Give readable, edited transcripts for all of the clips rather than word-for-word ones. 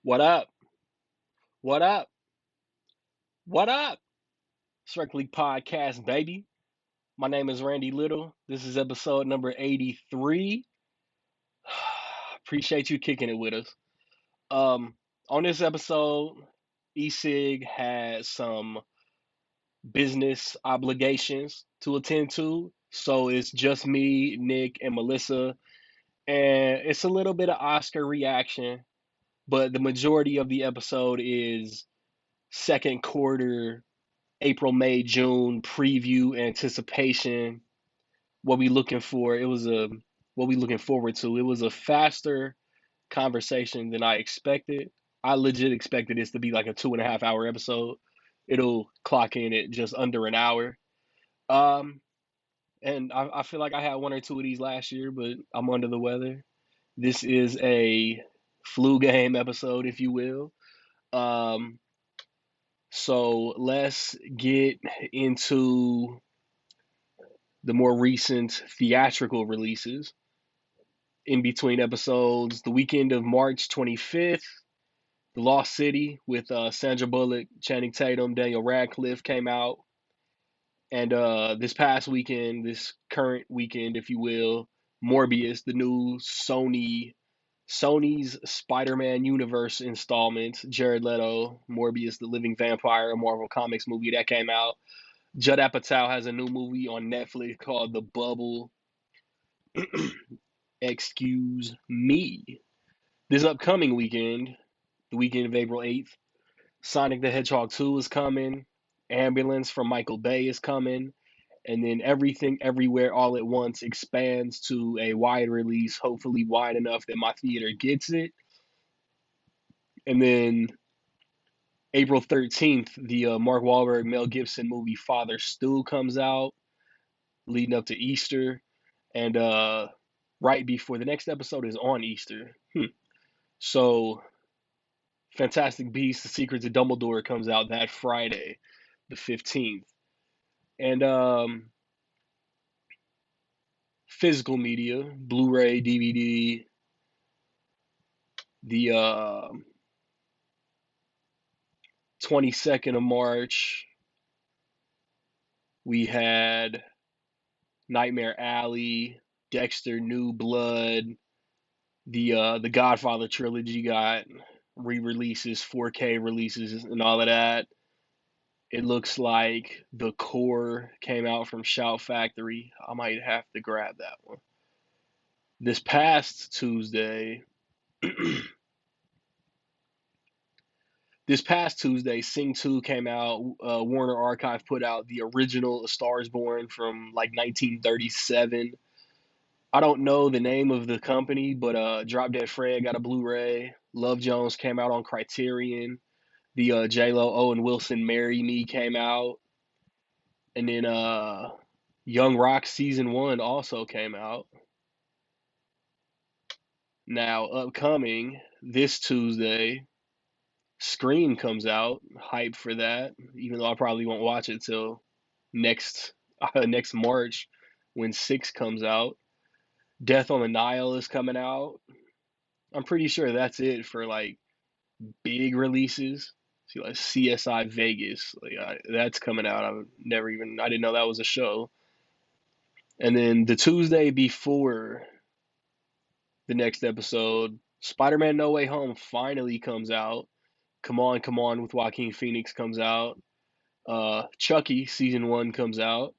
What up? What up? What up? Strictly Podcast, baby. My name is Randy Little. This is episode number 83. Appreciate you kicking it with us. Um, on this episode, eSig had some business obligations to attend to. So it's just me, Nick, and Melissa. And it's a little bit of Oscar reaction, but the majority of the episode is second quarter April, May, June preview anticipation. What we looking for? It was a what we looking forward to. It was a faster conversation than I expected. I legit expected this to be like a 2.5 hour episode. It'll clock in at just under an hour. Um, and I feel like I had one or two of these last year, but I'm under the weather. This is a flu game episode, if you will. Um, so let's get into the more recent theatrical releases. In between episodes, the weekend of March 25th, The Lost City with Sandra Bullock, Channing Tatum, Daniel Radcliffe came out. And this past weekend, this current weekend, if you will, Morbius, the new Sony's Spider-Man universe installment, Jared Leto, Morbius, the Living Vampire, a Marvel Comics movie that came out. Judd Apatow has a new movie on Netflix called The Bubble. Excuse me. This upcoming weekend, the weekend of April 8th, Sonic the Hedgehog 2 is coming. Ambulance from Michael Bay is coming. And then Everything Everywhere All at Once expands to a wide release, hopefully wide enough that my theater gets it. And then April 13th, the Mark Wahlberg, Mel Gibson movie Father Stu comes out, leading up to Easter. And right before the next episode is on Easter. So Fantastic Beasts: The Secrets of Dumbledore comes out that Friday, the 15th. And physical media, Blu-ray, DVD, the 22nd of March, we had Nightmare Alley, Dexter: New Blood, the Godfather trilogy got re-releases, 4K releases, and all of that. It looks like The Core came out from Shout Factory. I might have to grab that one. This past Tuesday, Sing 2 came out. Warner Archive put out the original A Star is Born from like 1937. I don't know the name of the company, but Drop Dead Fred got a Blu-ray. Love Jones came out on Criterion. The J-Lo Owen Wilson Marry Me came out. And then Young Rock Season 1 also came out. Now, upcoming this Tuesday, Scream comes out. Hype for that, even though I probably won't watch it till next next March when 6 comes out. Death on the Nile is coming out. I'm pretty sure that's it for like big releases. See, like CSI Vegas, that's coming out. I didn't know that was a show. And then the Tuesday before the next episode, Spider-Man No Way Home finally comes out. Come On with Joaquin Phoenix comes out. Chucky season 1 comes out.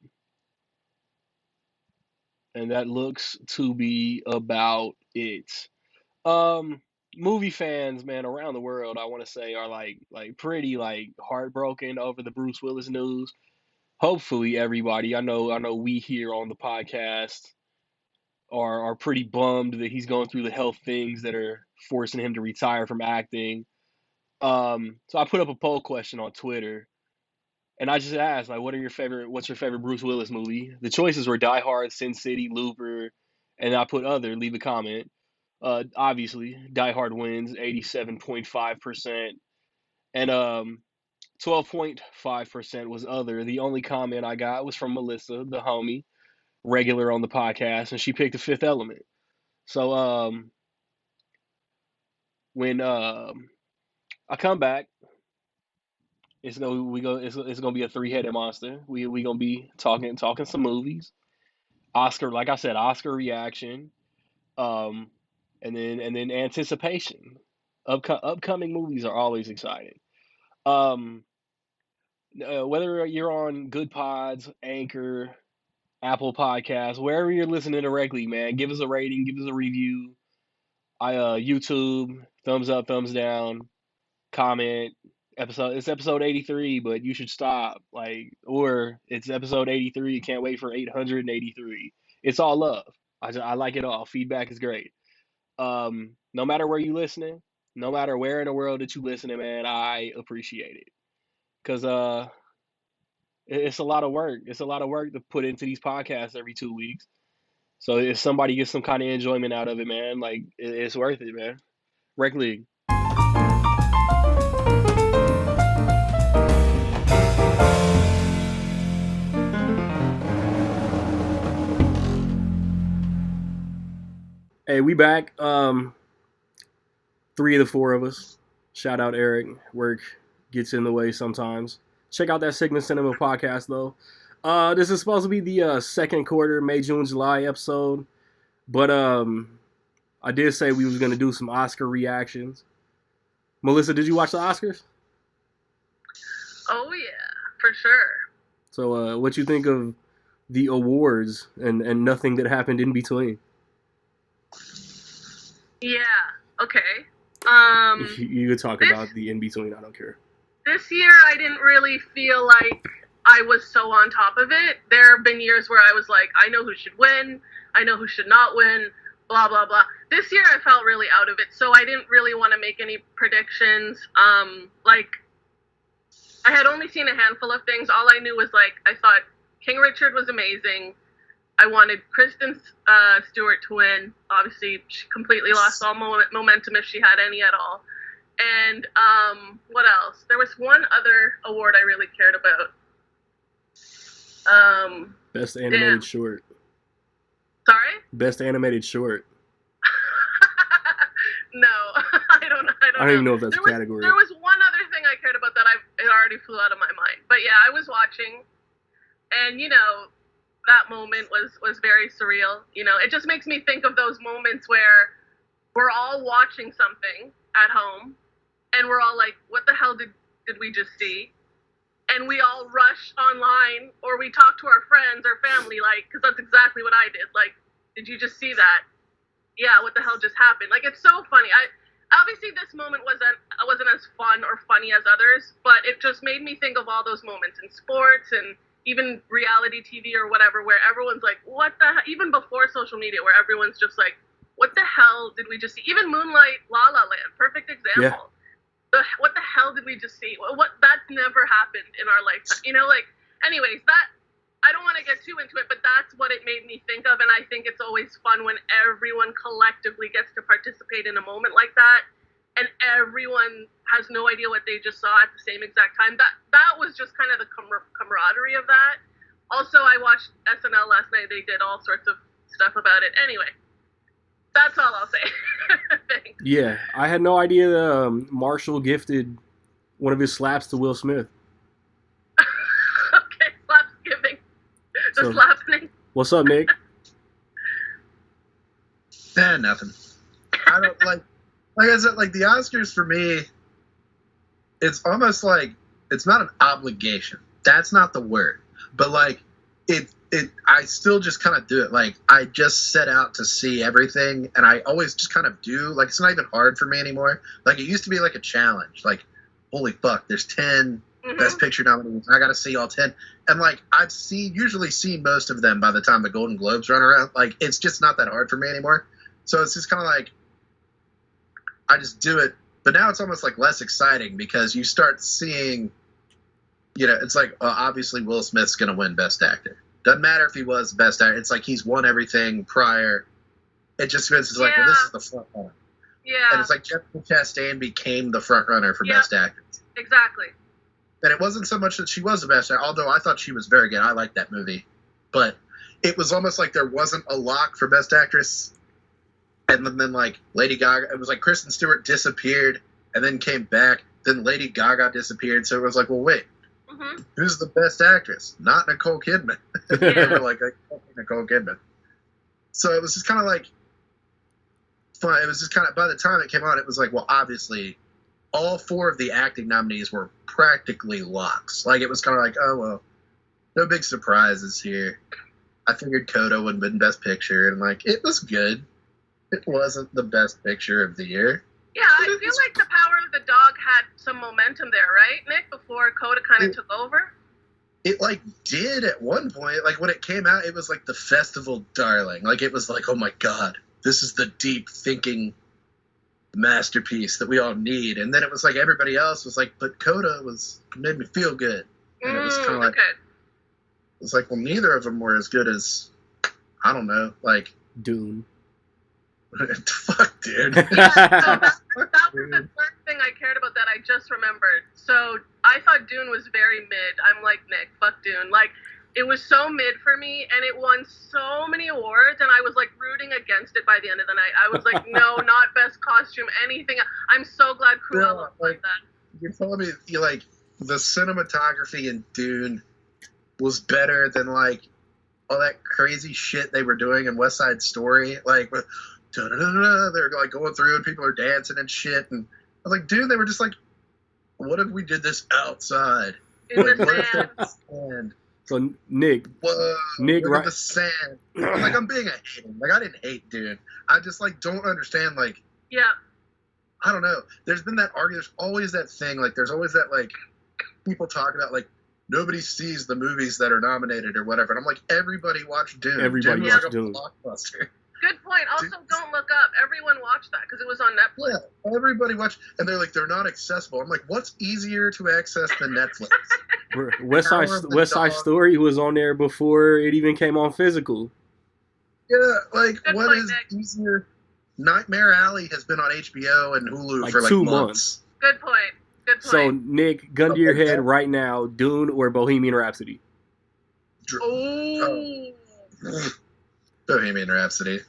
And that looks to be about it. Um, Movie fans, man, around the world, I want to say, are like pretty like heartbroken over the Bruce Willis news. Hopefully, everybody, I know, we here on the podcast are pretty bummed that he's going through the health things that are forcing him to retire from acting. So I put up a poll question on Twitter, and I just asked, like, what's your favorite Bruce Willis movie? The choices were Die Hard, Sin City, Looper, and I put other. Leave a comment. Obviously, Die Hard wins 87.5%, and 12.5% was other. The only comment I got was from Melissa, the homie, regular on the podcast, and she picked The Fifth Element. So when I come back. It's gonna be a three-headed monster. We gonna be talking some movies. Oscar, like I said, Oscar reaction. Um, and then anticipation. Upcoming movies are always exciting. Um, whether you're on Good Pods, Anchor, Apple Podcasts, wherever you're listening directly, man, give us a rating, give us a review. YouTube, thumbs up, thumbs down, comment. It's episode 83, but you should stop. Or it's episode 83. Can't wait for 883. It's all love. I like it all. Feedback is great. No matter where you listening, no matter where in the world that you listening, man, I appreciate it. Cause it's a lot of work. It's a lot of work to put into these podcasts every 2 weeks. So if somebody gets some kind of enjoyment out of it, man, it's worth it, man. Rec League. Hey, we back. Three of the four of us. Shout out Eric. Work gets in the way sometimes. Check out that Sigma Cinema podcast though. This is supposed to be the second quarter, May, June, July episode. But I did say we was gonna do some Oscar reactions. Melissa, did you watch the Oscars? Oh yeah, for sure. So what you think of the awards and nothing that happened in between? Yeah, okay. You could talk about the in between, I don't care. This year I didn't really feel like I was so on top of it. There have been years where I was like, I know who should win, I know who should not win, blah, blah, blah. This year I felt really out of it, so I didn't really want to make any predictions. I had only seen a handful of things. All I knew was, I thought King Richard was amazing. I wanted Kristen Stewart to win. Obviously, she completely lost all momentum if she had any at all. And what else? There was one other award I really cared about. Best animated short. Sorry? Best animated short. No, I don't even know if that's a category. There was one other thing I cared about that it already flew out of my mind. But yeah, I was watching, and that moment was very surreal. It just makes me think of those moments where we're all watching something at home, and we're all like, what the hell did we just see? And we all rush online, or we talk to our friends or family, because that's exactly what I did. Did you just see that? Yeah, what the hell just happened? It's so funny. Obviously this moment wasn't as fun or funny as others, but it just made me think of all those moments in sports and even reality TV or whatever, where everyone's like, what the hell? Even before social media, where everyone's just like, what the hell did we just see? Even Moonlight, La La Land, perfect example. Yeah. What the hell did we just see? That's never happened in our lifetime. Anyways, I don't want to get too into it, but that's what it made me think of, and I think it's always fun when everyone collectively gets to participate in a moment like that, and everyone has no idea what they just saw at the same exact time. That was just kind of the camaraderie of that. Also, I watched SNL last night. They did all sorts of stuff about it. Anyway, that's all I'll say. Thanks. Yeah, I had no idea Marshall gifted one of his slaps to Will Smith. Okay, slaps giving. Just laughing. What's up, Nick? Nothing. I don't like I said, the Oscars for me, it's almost like it's not an obligation. That's not the word. But I still just kind of do it. I just set out to see everything, and I always just kind of do. It's not even hard for me anymore. It used to be a challenge. Holy fuck, there's 10 Best Picture nominees. I got to see all 10. And I've usually seen most of them by the time the Golden Globes run around. It's just not that hard for me anymore. So it's just kind of I just do it. But now it's almost less exciting because you start seeing, it's obviously Will Smith's going to win Best Actor. Doesn't matter if he was Best Actor. It's he's won everything prior. It just means well, this is the front runner. Yeah. And it's Jessica Chastain became the front runner for Best Actor. Exactly. And it wasn't so much that she was the best actor, although I thought she was very good. I liked that movie. But it was almost there wasn't a lock for Best Actress. And then Lady Gaga, it was Kristen Stewart disappeared and then came back. then Lady Gaga disappeared, so it was like, well, wait, Mm-hmm. who's the best actress? Not Nicole Kidman. They were like, Nicole Kidman. So it was just kind of like fun. It was just kind of, by the time it came out, it was like, well, obviously, all 4 of the acting nominees were practically locks. Like, it was kind of like, oh, well, no big surprises here. I figured Coda would have been Best Picture, and, like, it was good. It wasn't the Best Picture of the year. Yeah, I feel like The Power of the Dog had some momentum there, right, Nick, before Coda kind of took over? It, like, did at one point. Like, when it came out, it was like the festival darling. Like, it was like, oh my god, this is the deep thinking masterpiece that we all need. And then it was like everybody else was like, but Coda made me feel good. And it was kind of like, okay. it was like, well, neither of them were as good as, I don't know, like, Dune. fuck, dude. Yeah, so that was the first thing I cared about that I just remembered. So I thought Dune was very mid. I'm like, Nick, fuck Dune. Like, it was so mid for me, and it won so many awards, and I was like rooting against it by the end of the night. I was like, no, not best costume, anything. I'm so glad Cruella won that. You're telling me, like, the cinematography in Dune was better than, like, all that crazy shit they were doing in West Side Story? Like, they're like going through and people are dancing and shit. And I was like, dude, they were just like, what if we did this outside? In Like, the what if sand. there's sand? So Nick, Whoa, Nick, look right? at the sand. Like, I'm being a hater. Like, I didn't hate Dune. I just, like, don't understand, like, Yeah. I don't know. There's been that argument. There's always that thing. Like, there's always that, like, people talk about, like, nobody sees the movies that are nominated or whatever. And I'm like, everybody watched Dune. Everybody Dune was watched like a Dune. blockbuster. Good point. Also, don't look up. Everyone watched that because it was on Netflix. Yeah, everybody watched. And they're like, they're not accessible. I'm like, what's easier to access than Netflix? West Side Dog. Story was on there before it even came on physical. Yeah, like, Good what point, is Nick. easier? Nightmare Alley has been on HBO and Hulu Like for, like, 2 months. Good point. Good point. So Nick, gun to your Okay. head right now, Dune or Bohemian Rhapsody? Oh. Bohemian Rhapsody.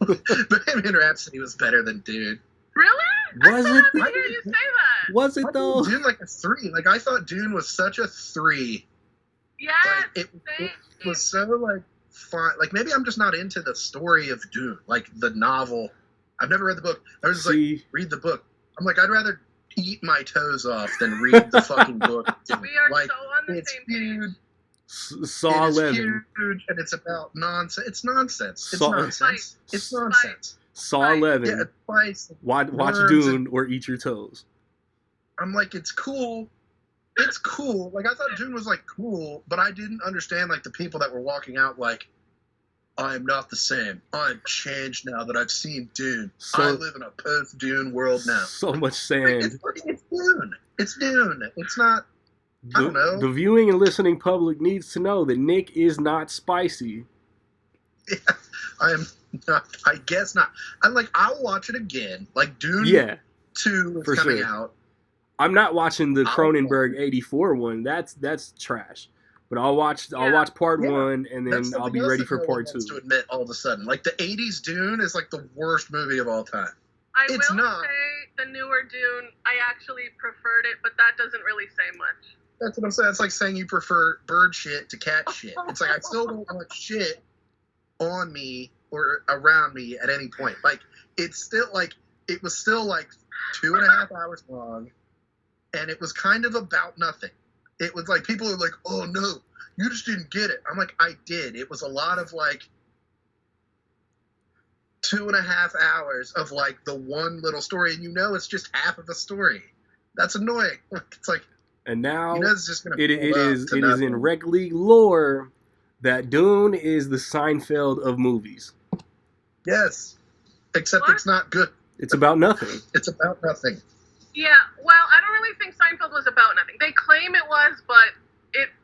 Bohemian Rhapsody was better than Dune. Really? Was I it? thought I hear you say that. Was I it thought though? Dune like a 3. Like, I thought Dune was such a 3. Yes. Like, it was so, like, fun. Like, maybe I'm just not into the story of Dune, like the novel. I've never read the book. I was just like, See, read the book. I'm like, I'd rather eat my toes off than read the fucking book. We are Like, so on the it's same page. huge. Saw It is 11. huge, and it's about nonsense. It's nonsense. It's Saw- nonsense. It's Fight. nonsense. Saw Right. 11. Yeah, twice. Watch words Dune or eat your toes. I'm like, it's cool. It's cool. Like, I thought Dune was, like, cool, but I didn't understand, like, the people that were walking out like, I am not the same. I'm changed now that I've seen Dune. So- I live in a post-Dune world now. So much Like, sand. it's Dune. It's Dune. It's not. I don't know. The viewing and listening public needs to know that Nick is not spicy. I am not. I guess not. I'm like, I'll watch it again. Like, Dune Yeah, 2 is for coming sure. out. I'm not watching the I'll- Cronenberg '84 one. That's trash. But I'll watch part Yeah. 1 and then That's I'll something be else ready that for no one part wants 2. to admit all of a sudden. Like, the 80s Dune is, like, the worst movie of all time. I It's will not. say the newer Dune, I actually preferred it, but that doesn't really say much. That's what I'm saying. It's like saying you prefer bird shit to cat shit. It's like, I still don't want shit on me or around me at any point. Like, it's still, like, it was still, like, 2.5 hours long, and it was kind of about nothing. It was like, people are like, oh, no, you just didn't get it. I'm like, I did. It was a lot of, like, 2.5 hours of, like, the one little story, and you know it's just half of a story. That's annoying. It's like, And now you know it's just going to it is in Rec League lore that Dune is the Seinfeld of movies. Yes. Except What? it's not good. It's about nothing. It's about nothing. Yeah, well, I don't really think Seinfeld was about nothing. They claim it was, but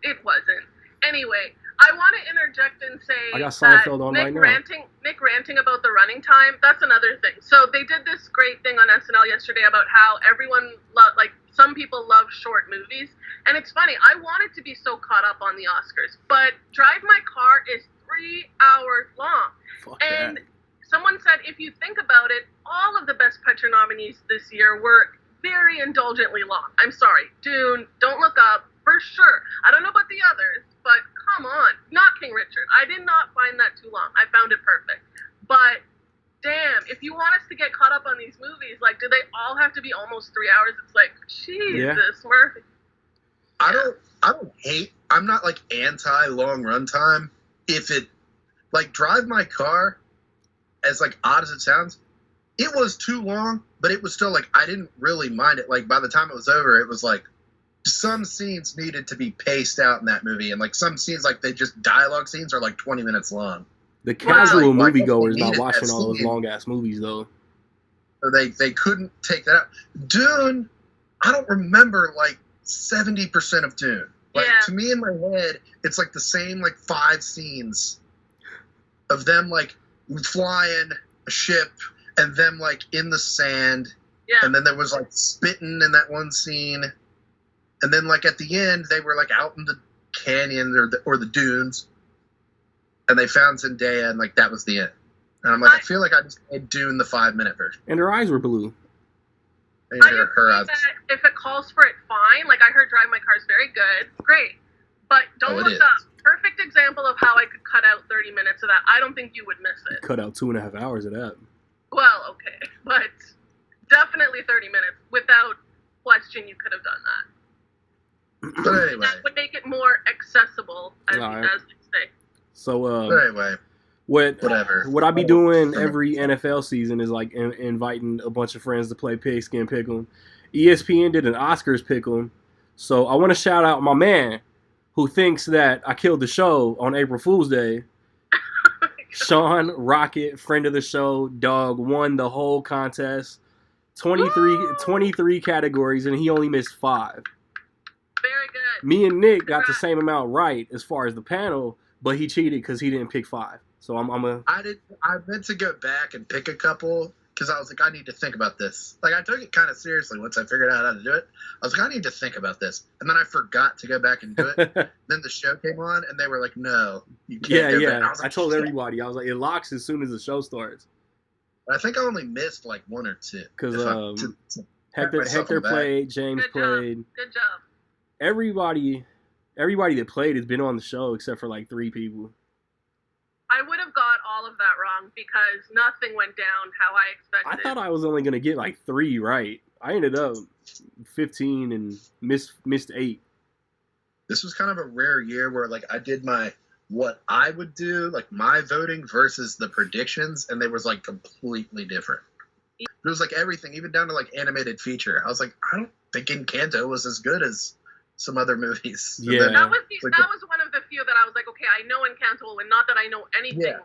it wasn't. Anyway, I want to interject and say I got that Seinfeld on Nick right now. Nick ranting about the running time, that's another thing. So they did this great thing on SNL yesterday about how everyone, like, some people love short movies. And it's funny, I wanted to be so caught up on the Oscars, but Drive My Car is 3 hours long. Fuck And that. someone said, if you think about it, all of the Best Picture nominees this year were very indulgently long. I'm sorry. Dune, Don't Look Up, for sure. I don't know about the others, but come on. Not King Richard. I did not find that too long. I found it perfect. But damn, if you want us to get caught up on these movies, like, do they all have to be almost 3 hours? It's like, Jesus, Murphy. I'm not like anti long runtime. If it, like, Drive My Car, as like odd as it sounds, it was too long, but it was still like, I didn't really mind it. Like, by the time it was over, it was like, some scenes needed to be paced out in that movie, and like some scenes, like they just dialogue scenes are like 20 minutes long. The casual like, moviegoer is not watching all those long ass movies though. So they couldn't take that out. Dune, I don't remember like 70% of Dune. Like, to me in my head, it's like the same like 5 scenes of them like flying a ship and them like in the sand. Yeah. And then there was like spitting in that one scene. And then, like, at the end, they were, like, out in the canyon or the dunes, and they found Zendaya, and, like, that was the end. And I'm like, I feel like I just made Dune the 5-minute version. And her eyes were blue. I agree that if it calls for it, fine. Like, I heard Drive My Car is very good. Great. But Don't Look Up. Perfect example of how I could cut out 30 minutes of that. I don't think you would miss it. Cut out 2.5 hours of that. Well, okay. But definitely 30 minutes. Without question, you could have done that. But anyway, that would make it more accessible, as they say. So, but anyway, what I be doing every NFL season is like inviting a bunch of friends to play Pigskin Pick'em. ESPN did an Oscars Pick'em, so I want to shout out my man who thinks that I killed the show on April Fool's Day. Sean Rocket, friend of the show, dog, won the whole contest, 23 categories, and he only missed 5. Very good. Me and Nick got the same amount right as far as the panel, but he cheated because he didn't pick 5. So I meant to go back and pick a couple because I was like, I need to think about this. Like, I took it kind of seriously once I figured out how to do it. I was like, I need to think about this, and then I forgot to go back and do it. Then the show came on, and they were like, No, you can't. Yeah. I told everybody. I was like, it locks as soon as the show starts. I think I only missed like 1 or 2 because Hector played, James played. Good job. Everybody that played has been on the show except for like 3 people. I would have got all of that wrong because nothing went down how I expected. I thought I was only going to get like 3 right. I ended up 15 and missed 8. This was kind of a rare year where like I did what I would do, like my voting versus the predictions, and they was like completely different. It was like everything, even down to like animated feature. I was like, I don't think Encanto was as good as some other movies. Yeah. That was one of the few that I was like, okay, I know Encanto will win, not that I know anything. Yeah.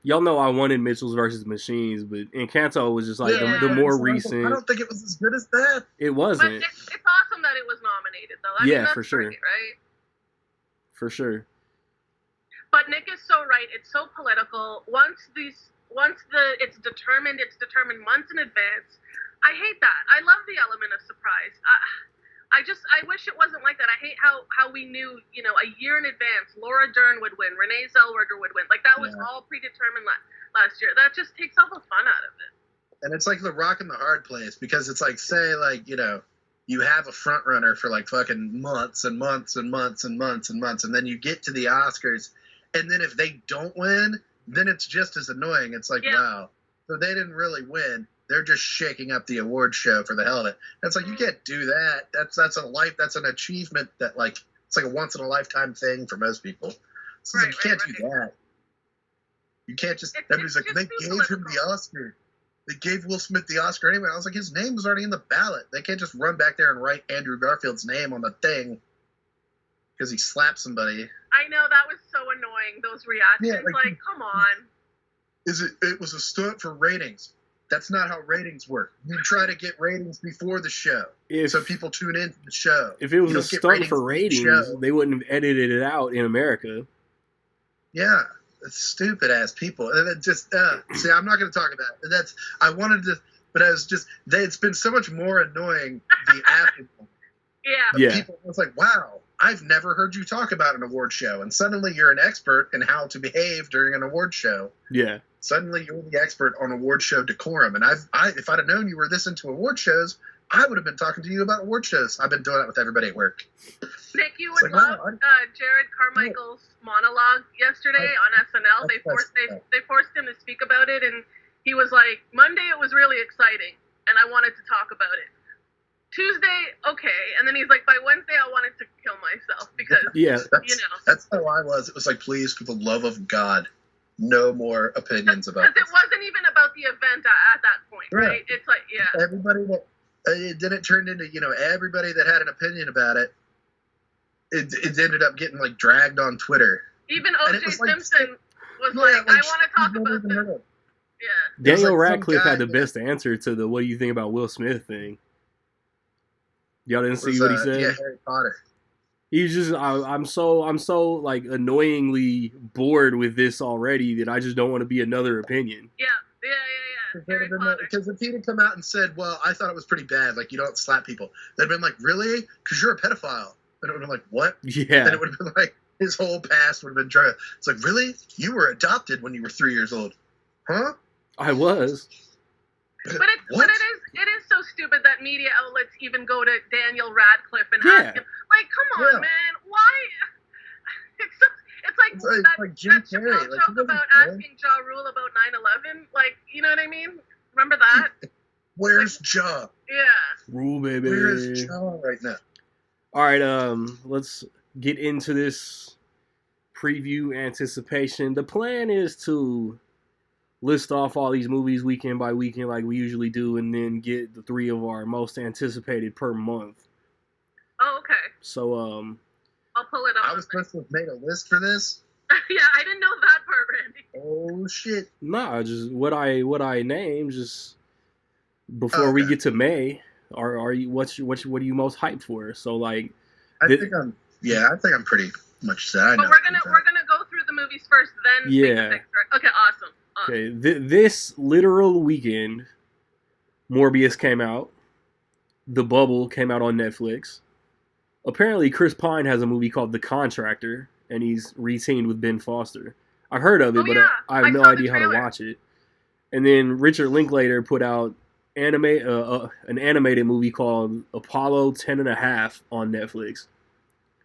Y'all know I wanted Mitchell's versus Machines, but Encanto was just like the more recent. I don't think it was as good as that. It wasn't. But it's awesome that it was nominated, though. I mean, that's for sure. great, right? For sure. But Nick is so right. It's so political. Once it's determined months in advance. I hate that. I love the element of surprise. I wish it wasn't like that. I hate how we knew, a year in advance, Laura Dern would win, Renee Zellweger would win. Like, that was all predetermined last year. That just takes all the fun out of it. And it's like the rock and the hard place, because it's like, say, like, you have a front runner for like fucking months and months and months and months and months, and then you get to the Oscars, and then if they don't win, then it's just as annoying. It's like, wow, so they didn't really win. They're just shaking up the award show for the hell of it. That's like, you can't do that. That's that's an achievement that, like, it's like a once in a lifetime thing for most people. So you can't do that. You can't just, everybody's like, they gave him the Oscar. They gave Will Smith the Oscar anyway. I was like, his name was already in the ballot. They can't just run back there and write Andrew Garfield's name on the thing because he slapped somebody. I know, that was so annoying, those reactions. Yeah, like, come on. It was a stunt for ratings. That's not how ratings work. You try to get ratings before the show, so people tune into the show. If it was a stunt for ratings, they wouldn't have edited it out in America. Yeah, it's stupid ass people. And it just see, I'm not going to talk about it. I wanted to, but I was just it's been so much more annoying the after. Yeah. People, I was like, wow, I've never heard you talk about an award show, and suddenly you're an expert in how to behave during an award show. Yeah. suddenly you're the expert on award show decorum. And if I'd have known you were this into award shows, I would have been talking to you about award shows. I've been doing that with everybody at work. Nick, you would love Jared Carmichael's monologue yesterday on SNL. They forced him to speak about it, and he was like, Monday it was really exciting, and I wanted to talk about it. Tuesday, okay, and then he's like, by Wednesday I wanted to kill myself because, That's how I was. It was like, please, for the love of God, no more opinions about it. Because it wasn't even about the event at that point, right? Yeah. It's like, Everybody that... then it turned into, everybody that had an opinion about it, it ended up getting, like, dragged on Twitter. Even O.J. Simpson was like, I want to talk about this. Yeah. Daniel Radcliffe had the best answer to the "what do you think about Will Smith" thing. Y'all didn't see what he said? Yeah, Harry Potter. He's just, I'm so like annoyingly bored with this already that I just don't want to be another opinion. Yeah. Because if he'd have come out and said, well, I thought it was pretty bad, like, you don't slap people, they'd have been like, really? Because you're a pedophile. And it would have been like, what? Yeah. And it would have been like, his whole past would have been dry. It's like, really? You were adopted when you were 3 years old. Huh? I was. But it is so stupid that media outlets even go to Daniel Radcliffe and ask him, like, come on, man, why? It's like Jim Carrey joke about asking Ja Rule about 9/11. Like, you know what I mean? Remember that? Where's Ja? Yeah. Rule, baby. Where is Ja right now? All right, let's get into this preview anticipation. The plan is to list off all these movies weekend by weekend like we usually do, and then get the 3 of our most anticipated per month. Oh, okay. So, I'll pull it up. I was supposed to have made a list for this. Yeah, I didn't know that part, Randy. Oh shit! Nah, just what I named. Just before we get to May, are you what are you most hyped for? So like, I think I'm pretty much set. But we're gonna go through the movies first, then make the picks, right? Okay, awesome. Okay, this literal weekend, Morbius came out. The Bubble came out on Netflix. Apparently, Chris Pine has a movie called The Contractor, and he's re-teamed with Ben Foster. I've heard of it, but I have no idea how to watch it. And then Richard Linklater put out an animated movie called Apollo 10.5 on Netflix.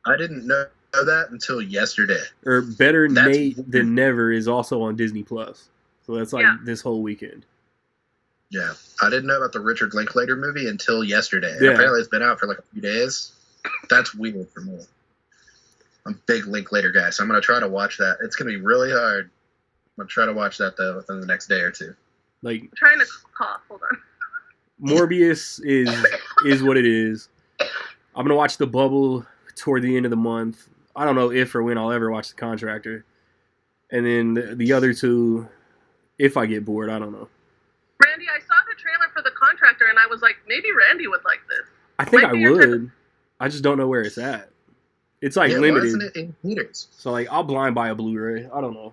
I didn't know that until yesterday. Or Better Nate Than Never is also on Disney Plus. So that's like this whole weekend. Yeah, I didn't know about the Richard Linklater movie until yesterday. Yeah. Apparently, it's been out for like a few days. That's weird for me. I'm a big Linklater guy, so I'm going to try to watch that. It's going to be really hard. I'm going to try to watch that, though, within the next day or two. Like, I'm trying to cough. Hold on. Morbius is what it is. I'm going to watch The Bubble toward the end of the month. I don't know if or when I'll ever watch The Contractor. And then the other 2, if I get bored, I don't know. Randy, I saw the trailer for The Contractor, and I was like, maybe Randy would like this. I think I would. I just don't know where it's at. It's like limited. Why isn't it in theaters? So like, I'll blind buy a Blu-ray. I don't know.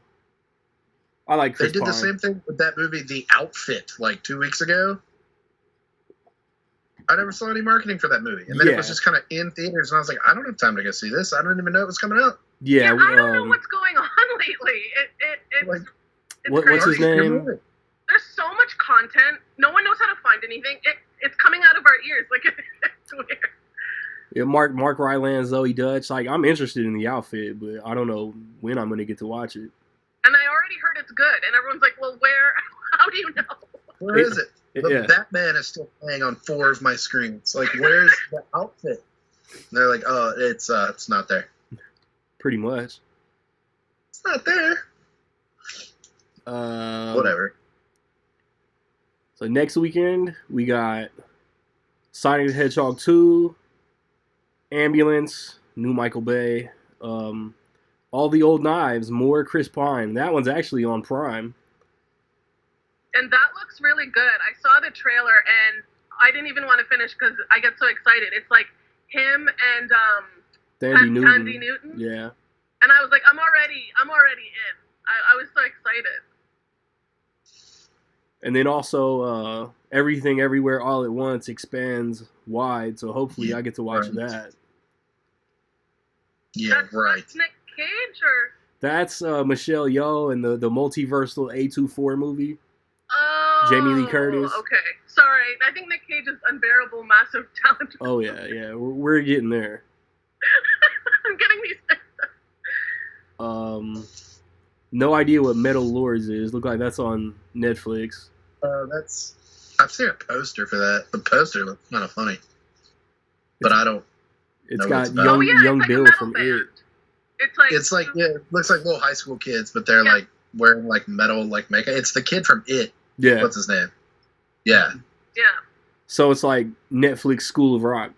I like Chris They did Pine. the same thing with that movie, The Outfit, like 2 weeks ago. I never saw any marketing for that movie, and then it was just kind of in theaters, and I was like, I don't have time to go see this. I don't even know it was coming out. Yeah, I don't know what's going on lately. It's what's his name? There's so much content. No one knows how to find anything. It's coming out of our ears. Like, it's weird. Yeah, Mark Rylance, Zoe Dutch. Like, I'm interested in The Outfit, but I don't know when I'm going to get to watch it. And I already heard it's good, and everyone's like, well, where? How do you know? Where is it? The Batman is still playing on 4 of my screens. Like, where's The Outfit? And they're like, oh, it's not there. Pretty much. It's not there. Whatever. So next weekend, we got Sonic the Hedgehog 2, Ambulance, new Michael Bay, All the Old Knives, more Chris Pine. That one's actually on Prime. And that looks really good. I saw the trailer, and I didn't even want to finish because I get so excited. It's like him and Tandy Newton. Yeah. And I was like, I'm already in. I was so excited. And then also, Everything Everywhere All at Once expands wide, so hopefully I get to watch that. Yeah, that's Nick Cage, or? That's Michelle Yeoh in the multiversal A24 movie. Oh, Jamie Lee Curtis. Okay, sorry. I think Nick Cage's unbearable, massive talent. Oh yeah, we're getting there. I'm getting these. No idea what Metal Lords is. Look like that's on Netflix. I've seen a poster for that. The poster looks kind of funny, but I don't. It's know got what it's about. young it's like Bill a metal from band. It. It's like It looks like little high school kids, but they're like wearing like metal like makeup. It's the kid from It. Yeah. What's his name? Yeah. Yeah. So it's like Netflix School of Rock.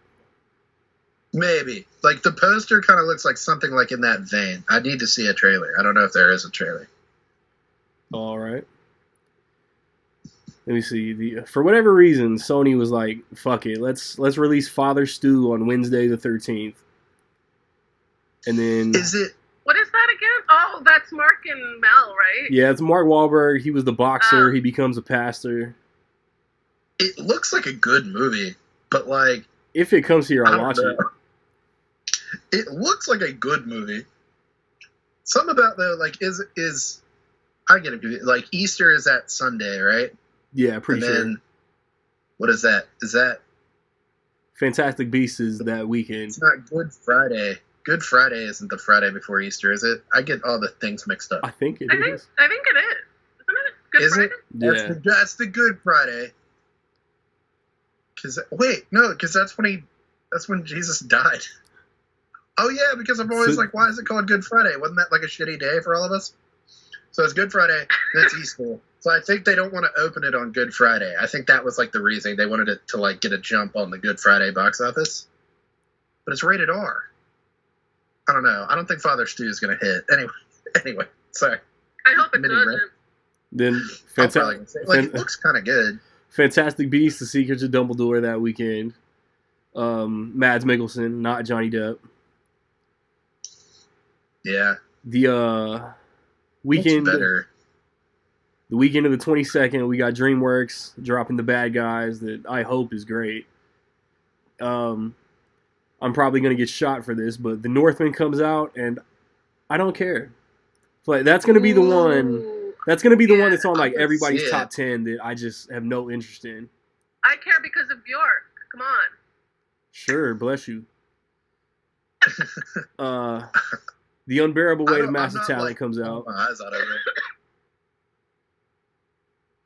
Maybe. Like the poster kind of looks like something like in that vein. I need to see a trailer. I don't know if there is a trailer. All right. Let me see. For whatever reason, Sony was like, "Fuck it, let's release Father Stew on Wednesday the 13th." And then Is it? What is that again? Oh, that's Mark and Mel, right? Yeah, it's Mark Wahlberg. He was the boxer. He becomes a pastor. It looks like a good movie, but like if it comes here, I'll watch it. It looks like a good movie. Something about though, like is I get it. Like Easter is that Sunday, right? Yeah, pretty and sure. Then, what is that? Is that Fantastic Beasts is that weekend? It's not Good Friday. Good Friday isn't the Friday before Easter, is it? I get all the things mixed up. I think it is. I think it is. Isn't it? Good Is Friday? it? Yeah. That's the Good Friday. Because that's when Jesus died. Oh yeah, because I'm always like, why is it called Good Friday? Wasn't that like a shitty day for all of us? So it's Good Friday, then it's Easter. So I think they don't want to open it on Good Friday. I think that was like the reason they wanted it to like get a jump on the Good Friday box office. But it's rated R. I don't know. I don't think Father Stew is gonna hit. Anyway, sorry. I hope it doesn't. Then it looks kind of good. Fantastic Beasts: The Secrets of Dumbledore that weekend. Mads Mikkelsen, not Johnny Depp. Yeah. The weekend. Better. The weekend of the 22nd, we got DreamWorks dropping The Bad Guys that I hope is great. I'm probably going to get shot for this, but The Northman comes out, and I don't care. Like that's going to be the one. That's going to be the one that's on like everybody's top 10 that I just have no interest in. I care because of Bjork. Come on. Sure, bless you. The Unbearable Weight of Massive Talent comes out. My eyes out over it.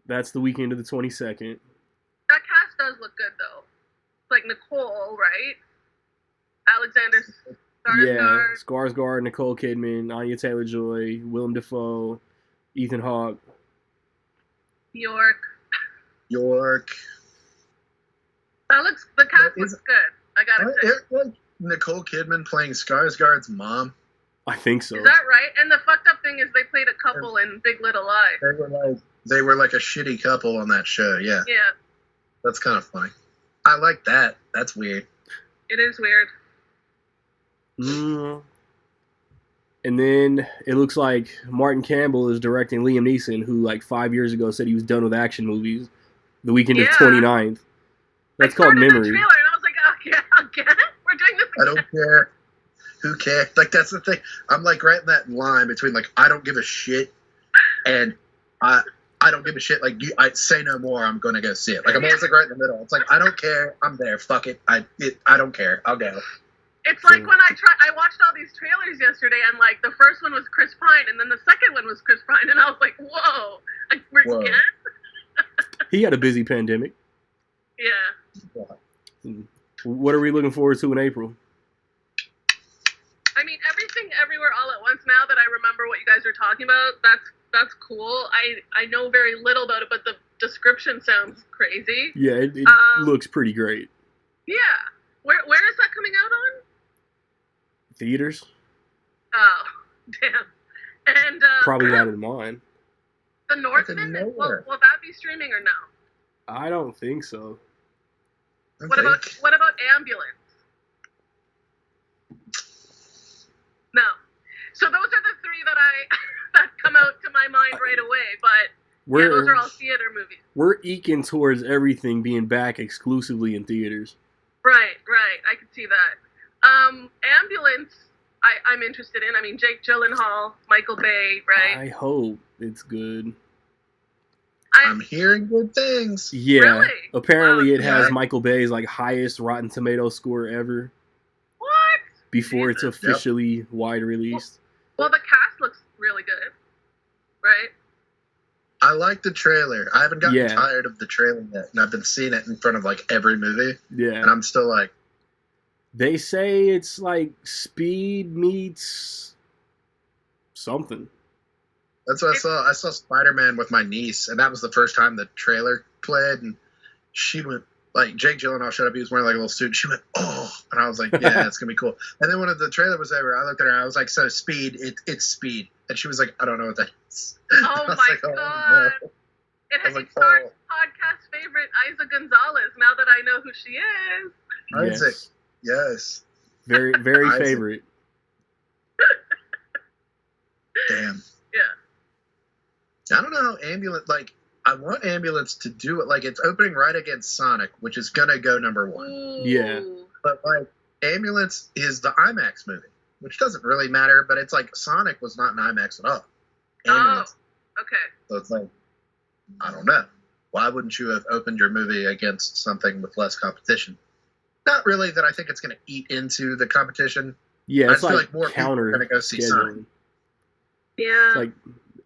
That's the weekend of the 22nd. That cast does look good, though. It's like Nicole, right? Alexander Skarsgård. Yeah, Skarsgård, Nicole Kidman, Anya Taylor-Joy, Willem Dafoe, Ethan Hawke. York. The cast looks good. I gotta say. Like Nicole Kidman playing Skarsgård's mom. I think so. Is that right? And the fucked up thing is they played a couple in Big Little Lies. They were like a shitty couple on that show. Yeah. Yeah. That's kind of funny. I like that. That's weird. It is weird. And then it looks like Martin Campbell is directing Liam Neeson, who like 5 years ago said he was done with action movies. The weekend of 29th. That's called Memory. Trailer and I was like, oh, yeah, again? We're doing this again? I don't care. Who cares? Like that's the thing. I'm like right in that line between like I don't give a shit and I don't give a shit. Like I say no more. I'm gonna go see it. Like I'm always like right in the middle. It's like I don't care. I'm there. Fuck it. I don't care. I'll go. It's like when I watched all these trailers yesterday, and like the first one was Chris Pine, and then the second one was Chris Pine, and I was like, whoa, we're again? He had a busy pandemic. Yeah. What are we looking forward to in April? I mean, Everything Everywhere All at Once. Now that I remember what you guys are talking about, that's cool. I know very little about it, but the description sounds crazy. Yeah, it looks pretty great. Yeah. Where is that coming out on? Theaters? Oh, damn. And probably not in mine. The Northman? Will that be streaming or no? I don't think so. What about Ambulance? No. So those are the three that come out to my mind right away, but those are all theater movies. We're eking towards everything being back exclusively in theaters. Right. I can see that. Ambulance, I'm interested in. I mean, Jake Gyllenhaal, Michael Bay, right? I hope it's good. I'm hearing good things. Yeah. Really? Apparently, Wow. it has Michael Bay's like highest Rotten Tomato score ever. What? Before it's officially wide released. Well, the cast looks really good, right? I like the trailer. I haven't gotten tired of the trailer yet, and I've been seeing it in front of like every movie. Yeah. And I'm still like. They say it's like Speed meets something. That's what I saw. I saw Spider-Man with my niece, and that was the first time the trailer played, and she went, like, Jake Gyllenhaal showed up, he was wearing like a little suit, and she went, oh, and I was like, yeah, it's gonna be cool. And then when the trailer was over, I looked at her, I was like, so Speed, it's Speed. And she was like, I don't know what that is. Oh my god. No. It stars podcast favorite Isa Gonzalez, now that I know who she is. Isaac. Yes. Very, very favorite. Damn. Yeah. I don't know how Ambulance, like, I want Ambulance to do it. Like, it's opening right against Sonic, which is going to go number 1. Ooh. Yeah. But, like, Ambulance is the IMAX movie, which doesn't really matter, but it's like Sonic was not an IMAX at all. Ambulance. Oh, okay. So it's like, I don't know. Why wouldn't you have opened your movie against something with less competition? Not really that I think it's going to eat into the competition. Yeah, it's I like more counter people are going to go see Sonic. Yeah. It's like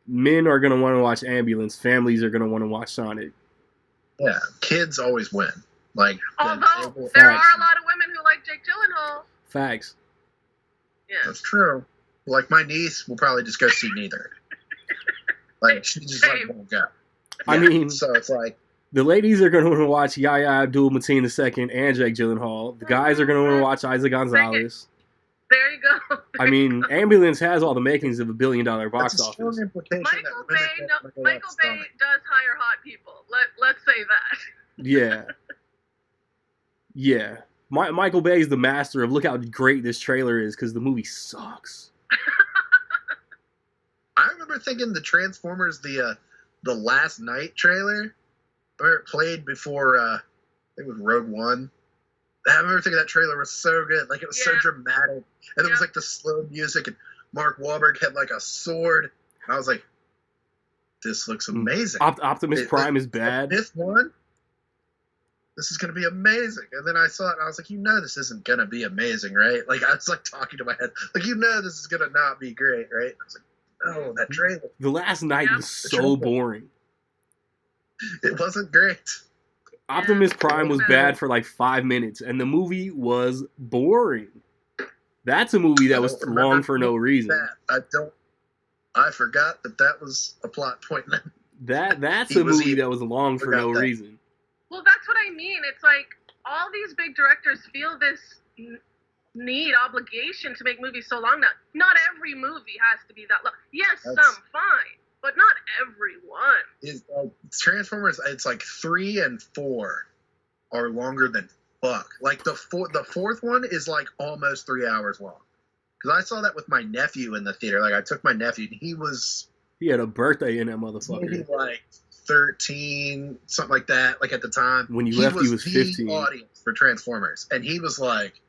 men are going to want to watch Ambulance, families are going to want to watch Sonic. Yeah, kids always win. Like, although there are a lot of women who like Jake Gyllenhaal. Facts. Yeah, that's true. Like, my niece will probably just go see neither. Like, she just like won't go. Yeah, I mean, so it's like the ladies are going to want to watch Yahya Abdul-Mateen II and Jake Gyllenhaal. The guys are going to want to watch Isa Gonzalez. There you go. I mean, Ambulance has all the makings of $1 billion box office. Michael Bay does hire hot people. Let's say that. Yeah. Yeah. Michael Bay is the master of look how great this trailer is because the movie sucks. I remember thinking the Transformers, the Last Night trailer, where it played before, I think it was Rogue One. I remember thinking that trailer was so good. Like, it was so dramatic. And it was like the slow music, and Mark Wahlberg had like a sword. And I was like, this looks amazing. Optimus Prime is bad. This one, this is going to be amazing. And then I saw it, and I was like, this isn't going to be amazing, right? Like, I was like talking to my head, like, this is going to not be great, right? I was like, no, that trailer. The Last Night was so boring. It wasn't great. Optimus Prime was bad for like 5 minutes, and the movie was boring. That's a movie that was long for no reason. I forgot that was a plot point. That's a movie that was long for no reason. Well, that's what I mean. It's like all these big directors feel this need, obligation to make movies so long now. Not every movie has to be that long. Yes, some fine, but not everyone. Transformers, it's like 3 and 4 are longer than fuck. Like the fourth one is like almost 3 hours long. Because I saw that with my nephew in the theater. Like, I took my nephew, and he had a birthday in that motherfucker. Maybe like 13, something like that. Like, at the time, when you left, he was 15. The audience for Transformers, and he was like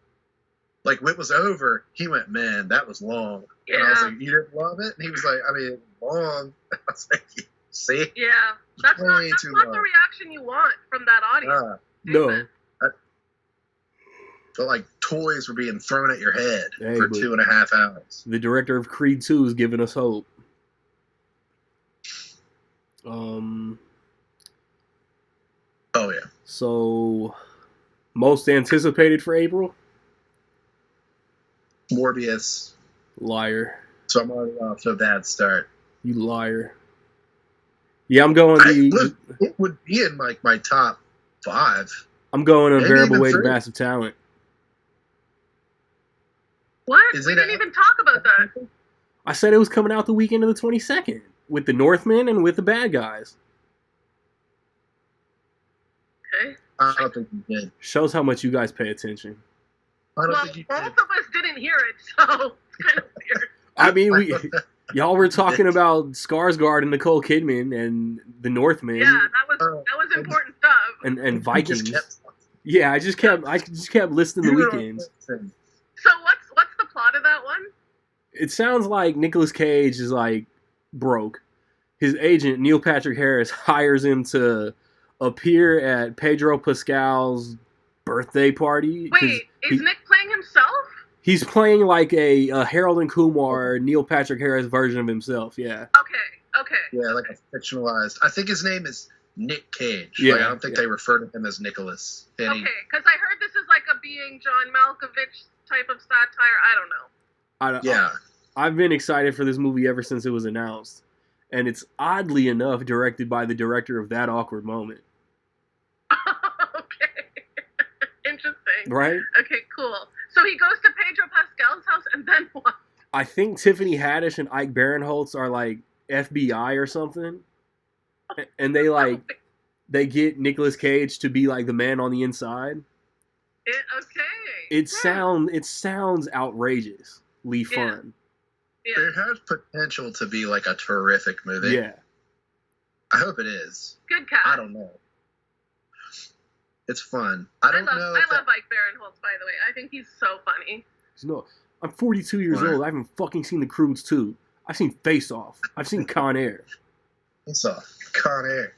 when it was over, he went, "Man, that was long." Yeah. And I was like, "You didn't love it?" And he was like, "I mean, long." I was like, "See?" Yeah, that's not the reaction you want from that audience. No. But like toys were being thrown at your head for 2.5 hours. The director of Creed 2 is giving us hope. Oh yeah. So, most anticipated for April? Morbius. Liar. So I'm already off to a bad start. You liar. Yeah, I'm going it would be in like my top 5. I'm going Unbearable Weight of Massive Talent. What? We didn't even talk about that. I said it was coming out the weekend of the 22nd with the Northmen and with the bad guys. Okay. I don't think you did. Shows how much you guys pay attention. I don't think you both did. of us didn't hear it, so it's kind of weird. I mean, y'all were talking about Skarsgård and Nicole Kidman and the Northmen. Yeah, that was important stuff. And Vikings. Yeah, I just kept listening the weekends. So what's the plot of that one? it sounds like Nicolas Cage is like broke. His agent Neil Patrick Harris hires him to appear at Pedro Pascal's birthday party. Wait, is Nick playing himself? He's playing like a Harold and Kumar, Neil Patrick Harris version of himself. Yeah. Okay. Yeah, like a fictionalized. I think his name is Nick Cage. Yeah, like, I don't think they refer to him as Nicholas. Okay, because I heard this is like a being John Malkovich type of satire. I don't know. I've been excited for this movie ever since it was announced, and it's oddly enough directed by the director of That Awkward Moment. Okay. Interesting. Right? Okay, cool. So he goes to Pedro Pascal's house, and then what? I think Tiffany Haddish and Ike Barinholtz are like FBI or something, and they get Nicolas Cage to be like the man on the inside. It sounds outrageously fun. Yeah. It has potential to be like a terrific movie. Yeah. I hope it is. Good cast. I don't know. It's fun. I love Ike Barinholtz, by the way. I think he's so funny. No, I'm 42 years old. I haven't fucking seen The Croods 2. I've seen Face Off. I've seen Con Air. Face Off. Con Air.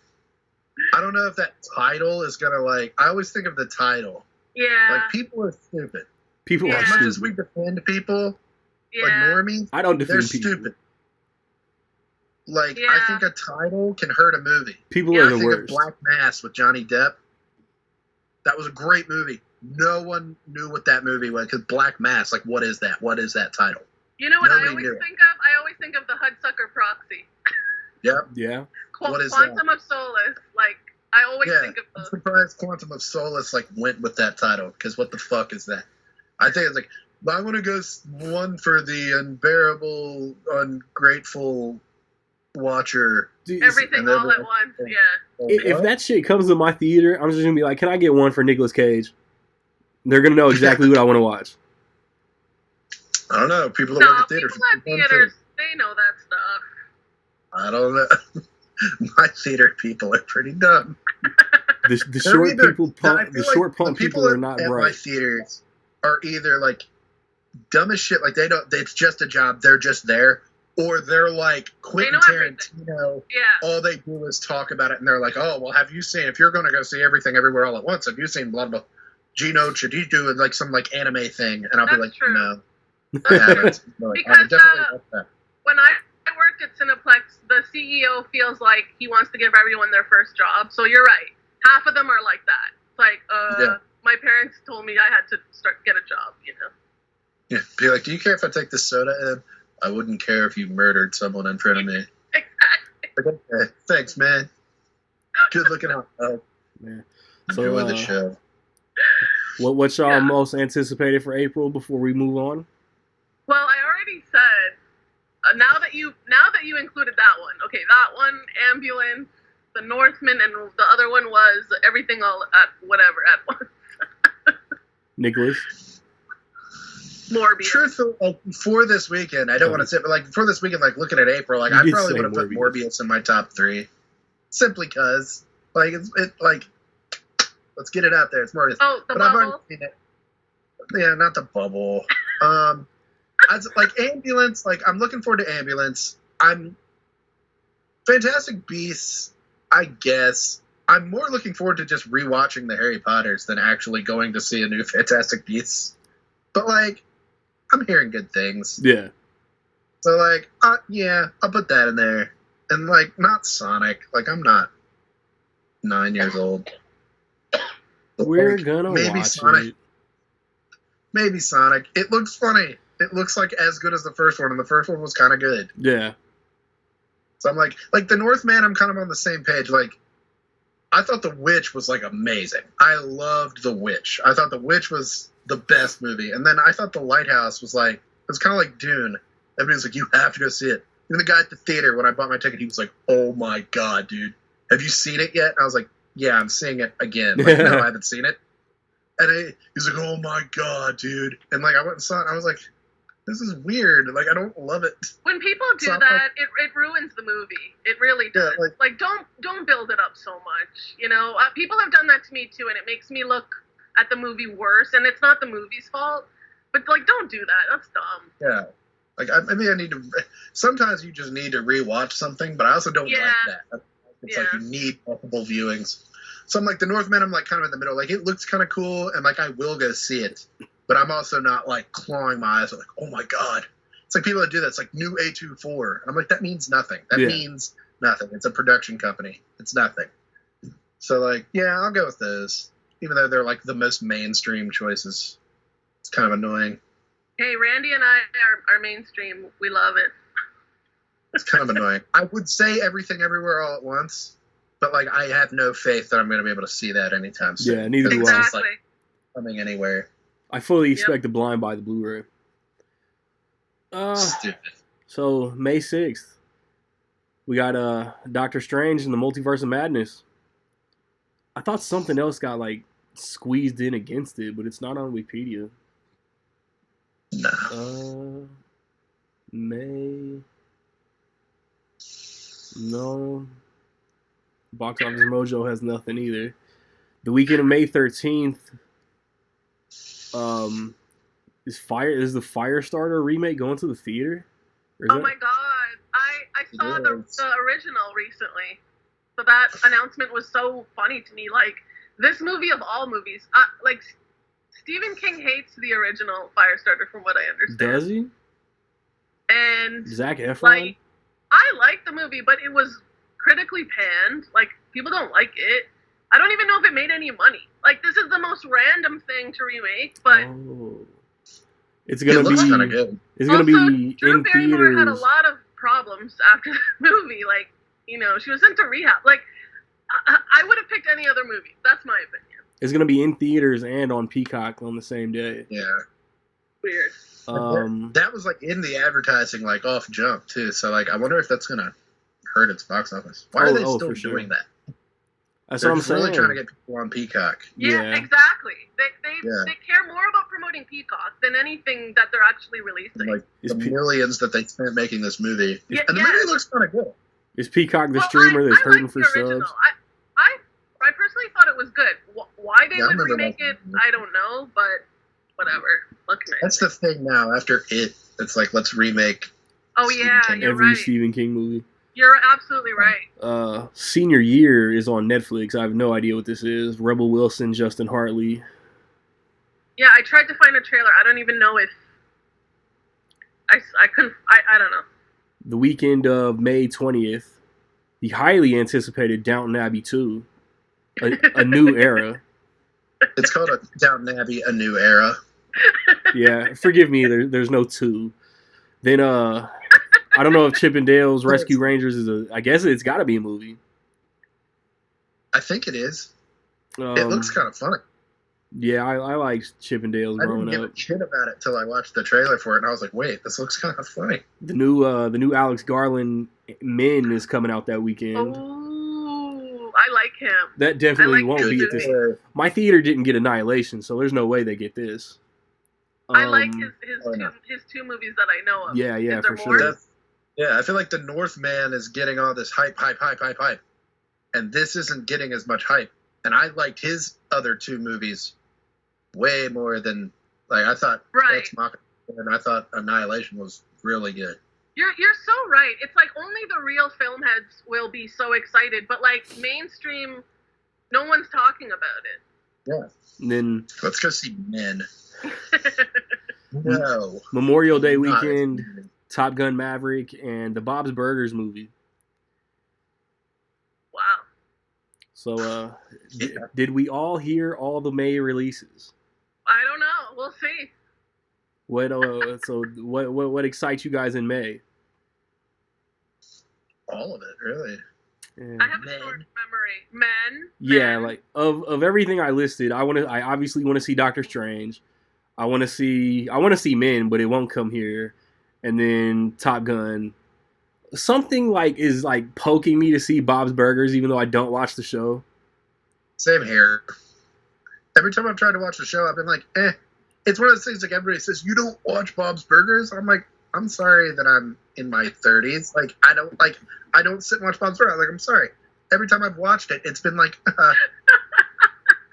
I don't know if that title is gonna like. I always think of the title. Yeah. Like, people are stupid. People are as stupid. much as we defend people, like normies, I don't defend they're people. stupid. Like, I think a title can hurt a movie. People are the think worst. Of Black Mass with Johnny Depp. That was a great movie. No one knew what that movie was, because Black Mass, like, what is that? What is that title? You know what I always think of? I always think of the Hudsucker Proxy. Yep. Yeah. What is Quantum of Solace. Like, I always think of those. I'm surprised Quantum of Solace, like, went with that title, because what the fuck is that? I think it's like, I want to go one for the unbearable, ungrateful watcher. Everything all at once, yeah. If that shit comes to my theater, I'm just gonna be like, can I get one for Nicolas Cage? They're gonna know exactly what I want to watch. I don't know. People that work at theaters. People at theaters, they know that stuff. I don't know. My theater people are pretty dumb. The short pump people are not bright. My theaters are either like dumb as shit, like it's just a job, they're just there, or they're like Quentin Tarantino. Yeah. All they do is talk about it, and they're like, "Oh, well, have you seen? If you're going to go see Everything Everywhere All at Once, have you seen blah blah? Gino Chadidu and like some like anime thing?" And I'll be like, true. "No, I haven't." Because when I worked at Cineplex, the CEO feels like he wants to give everyone their first job. So you're right. Half of them are like that. It's like, my parents told me I had to get a job, you know? Yeah, be like, do you care if I take this soda in? I wouldn't care if you murdered someone in front of me. Exactly. Like, okay, thanks, man. Good looking out. Man. Enjoy the show. What's y'all most anticipated for April before we move on? Well, I already said, now that you included that one, okay, that one, Ambulance, The Northman, and the other one was Everything All at Once. Nicholas? Morbius. Truthfully, like, before this weekend, I don't want to say, but like before this weekend, like looking at April, like I probably would have put Morbius in my top 3, simply because, like, like, let's get it out there. It's Morbius. Oh, the bubble. I've already seen it. Yeah, not the bubble. Like Ambulance, like I'm looking forward to Ambulance. I'm Fantastic Beasts, I guess. I'm more looking forward to just rewatching the Harry Potters than actually going to see a new Fantastic Beasts. But like, I'm hearing good things. Yeah. So like, yeah, I'll put that in there. And like, not Sonic. Like, I'm not 9 years old. But we're like, gonna watch Sonic. it. Maybe Sonic. It looks funny. It looks like as good as the first one, and the first one was kind of good. Yeah. So I'm like the Northman, I'm kind of on the same page. Like, I thought The Witch was like amazing. I loved The Witch. I thought The Witch was the best movie. And then I thought The Lighthouse was like, it was kind of like Dune. Everybody was like, you have to go see it. Even the guy at the theater, when I bought my ticket, he was like, oh my God, dude. Have you seen it yet? And I was like, yeah, I'm seeing it again. Like, no, I haven't seen it. And he's like, oh my God, dude. And like, I went and saw it, and I was like, this is weird. Like, I don't love it. When people do that, it ruins the movie. It really does. Yeah, like, don't build it up so much. You know, people have done that to me too, and it makes me look at the movie worse. And it's not the movie's fault, but like, don't do that. That's dumb. Yeah, Like, I mean, I need to. Sometimes you just need to rewatch something, but I also don't like that. It's like you need multiple viewings. So I'm like, The Northman, I'm like kind of in the middle. Like, it looks kind of cool, and like I will go see it, but I'm also not like clawing my eyes. I'm like, oh my god. It's like people that do that. It's like new A24. I'm like, that means nothing. That means nothing. It's a production company. It's nothing. So like, yeah, I'll go with those, even though they're like the most mainstream choices. It's kind of annoying. Hey, Randy and I are mainstream. We love it. It's kind of annoying. I would say Everything Everywhere All at Once, but like I have no faith that I'm going to be able to see that anytime soon. Yeah, neither do I. Exactly. Like, coming anywhere. I fully expect to blind buy the Blu-ray. Stupid. So May 6th, we got Doctor Strange and the Multiverse of Madness. I thought something else got like squeezed in against it, but it's not on Wikipedia. No. May. No. Box Office Mojo has nothing either. The weekend of May 13th. Is the Firestarter remake going to the theater? Oh my god! I saw the original recently, so that announcement was so funny to me. Like, this movie of all movies, like Stephen King hates the original Firestarter, from what I understand. Does he? And Zac Efron. Like, I like the movie, but it was critically panned. Like, people don't like it. I don't even know if it made any money. Like, this is the most random thing to remake, but it's gonna be kind of good. It's gonna be Drew in Barrymore theaters. had a lot of problems after the movie. Like, you know, she was into rehab. Like, I would have picked any other movie. That's my opinion. It's gonna be in theaters and on Peacock on the same day. Yeah. Weird. That was like in the advertising, like off jump too. So like, I wonder if that's gonna hurt its box office. Why are they still doing that? That's They're what I'm saying. really trying to get people on Peacock. Yeah, exactly. They care more about promoting Peacock than anything that they're actually releasing. Like the millions that they spent making this movie, yeah, and the movie looks kind of good. Is Peacock the streamer that's hurting for subs? I personally thought it was good. Why they would remake it, I don't know, but whatever. Look nice. That's the thing now. After it's like, let's remake. Every Stephen King movie. You're absolutely right. Senior Year is on Netflix. I have no idea what this is. Rebel Wilson, Justin Hartley. Yeah, I tried to find a trailer. I don't even know if I couldn't. I don't know. The weekend of May 20th, the highly anticipated Downton Abbey 2, a new era. It's called a Downton Abbey, a new era. Yeah, forgive me. There's no 2. Then I don't know if Chip and Dale's Rescue Rangers is I guess it's got to be a movie. I think it is. It looks kind of funny. Yeah, I like Chip and Dale's growing up. I didn't give a shit about it till I watched the trailer for it, and I was like, "Wait, this looks kind of funny." The new Alex Garland Men is coming out that weekend. Oh, I like him. That definitely won't be at this. My theater didn't get Annihilation, so there's no way they get this. I like his two movies that I know of. Yeah, for sure. Yeah, I feel like The Northman is getting all this hype, and this isn't getting as much hype. And I liked his other 2 movies way more than, like, I thought. Right. And I thought Annihilation was really good. You're so right. It's like only the real film heads will be so excited, but like mainstream, no one's talking about it. Yeah. And then let's go see Men. No. Memorial Day weekend, Top Gun Maverick, and the Bob's Burgers movie. Wow. So, did we all hear all the May releases? I don't know. We'll see. What excites you guys in May? All of it, really. Yeah. I have a short memory. Men. Yeah, like of everything I listed, I obviously want to see Doctor Strange. I want to see Men, but it won't come here. And then Top Gun. Something like is like poking me to see Bob's Burgers, even though I don't watch the show. Same here. Every time I've tried to watch the show, I've been like, eh. It's one of those things like everybody says, you don't watch Bob's Burgers? I'm like, I'm sorry that I'm in my 30s. Like, I don't sit and watch Bob's Burgers. Like, I'm sorry. Every time I've watched it, it's been like,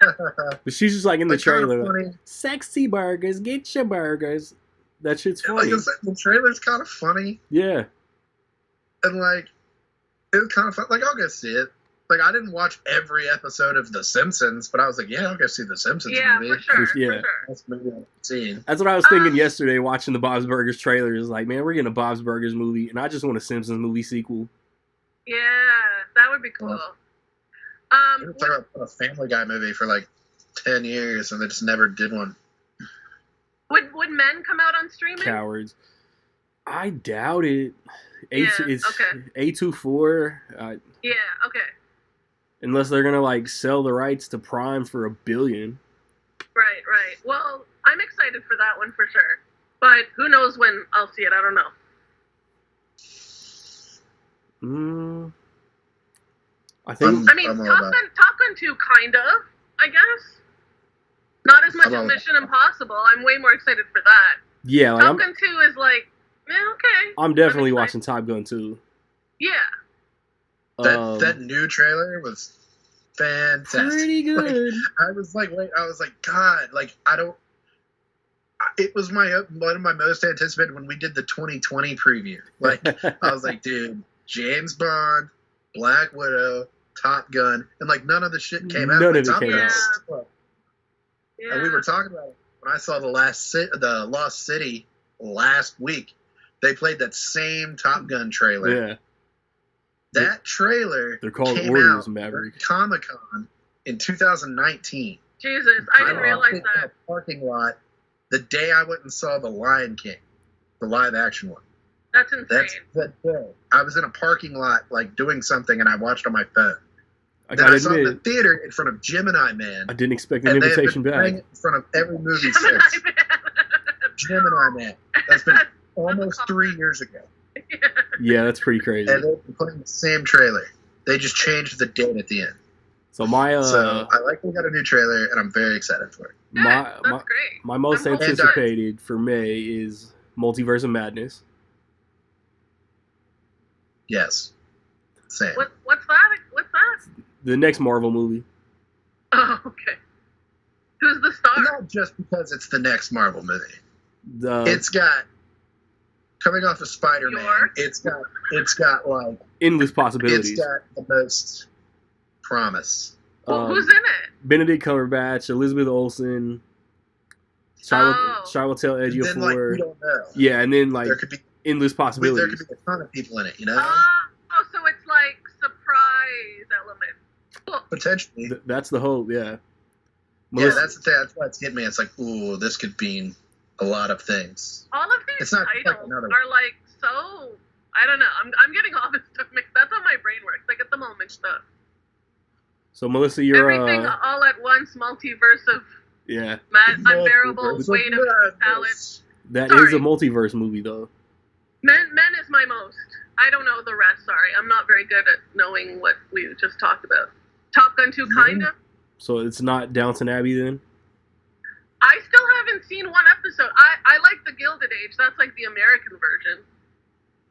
but she's just like in the trailer, like, sexy burgers, get your burgers. That shit's Like funny. I said, the trailer's kind of funny, Yeah. and like it was kind of fun. Like I'll go see it. Like I didn't watch every episode of The Simpsons, but I was like, yeah, I'll go see the Simpsons Yeah, movie. for sure. Yeah. For sure. That's the movie I've seen. That's what I was thinking yesterday watching the Bob's Burgers trailer. Is like, man, we're getting a Bob's Burgers movie, and I just want a Simpsons movie sequel. Yeah, that would be cool. They were talking about a Family Guy movie for like 10 years, and they just never did one. Would Men come out on streaming? Cowards. I doubt it. Yeah, It's okay. A24. Yeah, okay. Unless they're gonna like sell the rights to Prime for $1 billion. Right. Well, I'm excited for that one for sure. But who knows when I'll see it? I don't know. I think. I mean, Top Gun 2, kind of, I guess. Not as much as Mission Impossible. I'm way more excited for that. Yeah, like Top Gun 2 is like, okay. I'm definitely watching Top Gun 2. Yeah. That new trailer was fantastic. Pretty good. I was like, God, like I don't. It was one of my most anticipated when we did the 2020 preview. Like I was like, dude, James Bond, Black Widow, Top Gun, and like none of the shit came out. None of it Top came Gun out. Yeah. And we were talking about it when I saw the Lost City last week. They played that same Top Gun trailer. Yeah. That trailer They're called came Orders, out Maverick. at Comic-Con in 2019. Jesus, I didn't realize in that. a parking lot the day I went and saw The Lion King, the live action one. That's insane. That's that day. I was in a parking lot, like doing something, and I watched on my phone. I Then gotta I saw it in the admit, theater in front of Gemini Man. I didn't expect an And they have invitation been playing back. it in front of every movie Gemini since. Man. Gemini Man. That's been almost 3 years ago. Yeah, that's pretty crazy. And they've been playing the same trailer. They just changed the date at the end. So my So I like we got a new trailer, and I'm very excited for it. That's great. my most I'm hoping- anticipated for May is Multiverse of Madness. Yes. Same. What's that? What's that? The next Marvel movie. Oh, okay. Who's the star? Not just because it's the next Marvel movie. The It's got coming off of Spider-Man. York? It's got like endless possibilities. it's got the most promise. Well, who's in it? Benedict Cumberbatch, Elizabeth Olsen, Charlotte And then like we don't know. Yeah, and then like There could be endless there possibilities. could be a ton of people in it, you know? Oh, so it's like surprise element. Cool. Potentially. That's the hope. Yeah. Yeah, that's the thing. That's why it's getting me. It's like, ooh, this could mean a lot of things. All of these It's not like titles another are like so. I don't know. I'm getting all this stuff mixed. That's how my brain works. Like at the moment stuff. So Melissa, you're Everything all at once. Multiverse of yeah. unbearable Multiverse weight of madness. talent. That Sorry. is a multiverse movie though. Men is my most. I don't know the rest. Sorry, I'm not very good at knowing what we just talked about. Top Gun 2, kind of. So it's not Downton Abbey then? I still haven't seen one episode. I like the Gilded Age. That's like the American version.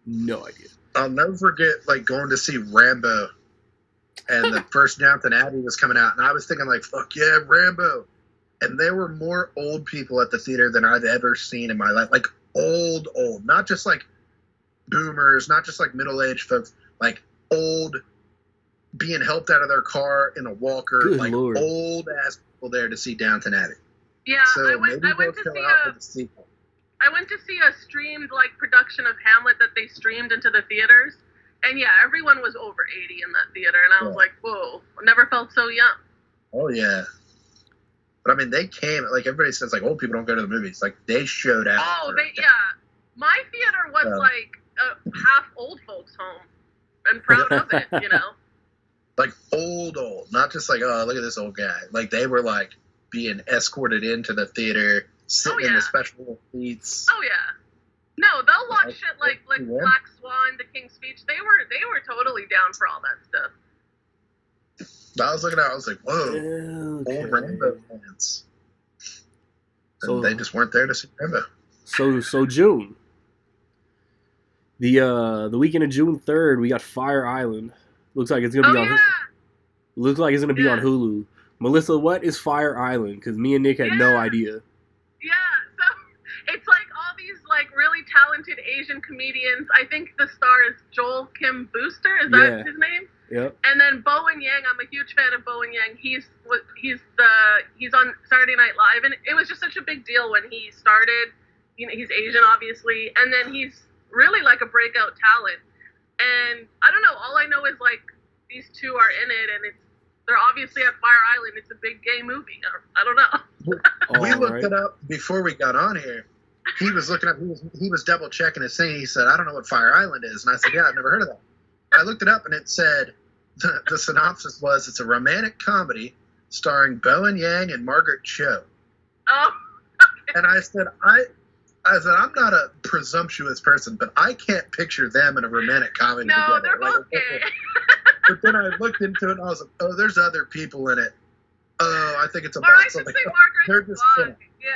No idea. I'll never forget like going to see Rambo, and the first Downton Abbey was coming out, and I was thinking like, fuck yeah, Rambo. And there were more old people at the theater than I've ever seen in my life. Like old, not just like boomers, not just like middle-aged folks, like old, being helped out of their car in a walker, Good like Lord. old ass people there to see Downton Abbey. Yeah, So I went maybe to they'll see go out for the sequel. I went to see a streamed like production of Hamlet that they streamed into the theaters, and yeah, everyone was over 80 in that theater, and I was Yeah. like, whoa, I never felt so young. Oh yeah. But I mean, they came, like everybody says, like old people don't go to the movies. Like they showed out. Oh, for yeah. My theater was Yeah. like a half old folks home, and proud of it, you know. like old, not just like, oh, look at this old guy. Like they were like being escorted into the theater, sitting in yeah. the special seats. Oh yeah. No, they'll watch shit like Yeah. Black Swan, The King's Speech. They were totally down for all that stuff. I was looking at it, I was like, whoa, Okay. old Rambo fans. And So- they just weren't there to see Rambo. So June. The weekend of June 3rd, we got Fire Island. Looks like it's gonna Oh be on. yeah. Looks like it's gonna be on Yeah. Hulu. Melissa, what is Fire Island? Because me and Nick had no Yeah. idea. Yeah, so it's like all these like really talented Asian comedians. I think the star is Joel Kim Booster. Is that his name? Yep. And then Bowen Yang. I'm a huge fan of Bowen Yang. He's on Saturday Night Live, and it was just such a big deal when he started. You know, he's Asian, obviously, and then he's really like a breakout talent. And I don't know. All I know is like these two are in it, and they're obviously at Fire Island. It's a big gay movie. I don't know. We looked it up before we got on here. He was looking up. He was double checking his thing. He said, "I don't know what Fire Island is," and I said, "Yeah, I've never heard of that." I looked it up, and it said the synopsis was it's a romantic comedy starring Bowen Yang and Margaret Cho. Oh. Okay. And I said, I'm not a presumptuous person, but I can't picture them in a romantic comedy together. No, they're both gay. But then I looked into it and I was like, oh, there's other people in it. Oh, I think it's about or I should something. say Margaret They're just yeah,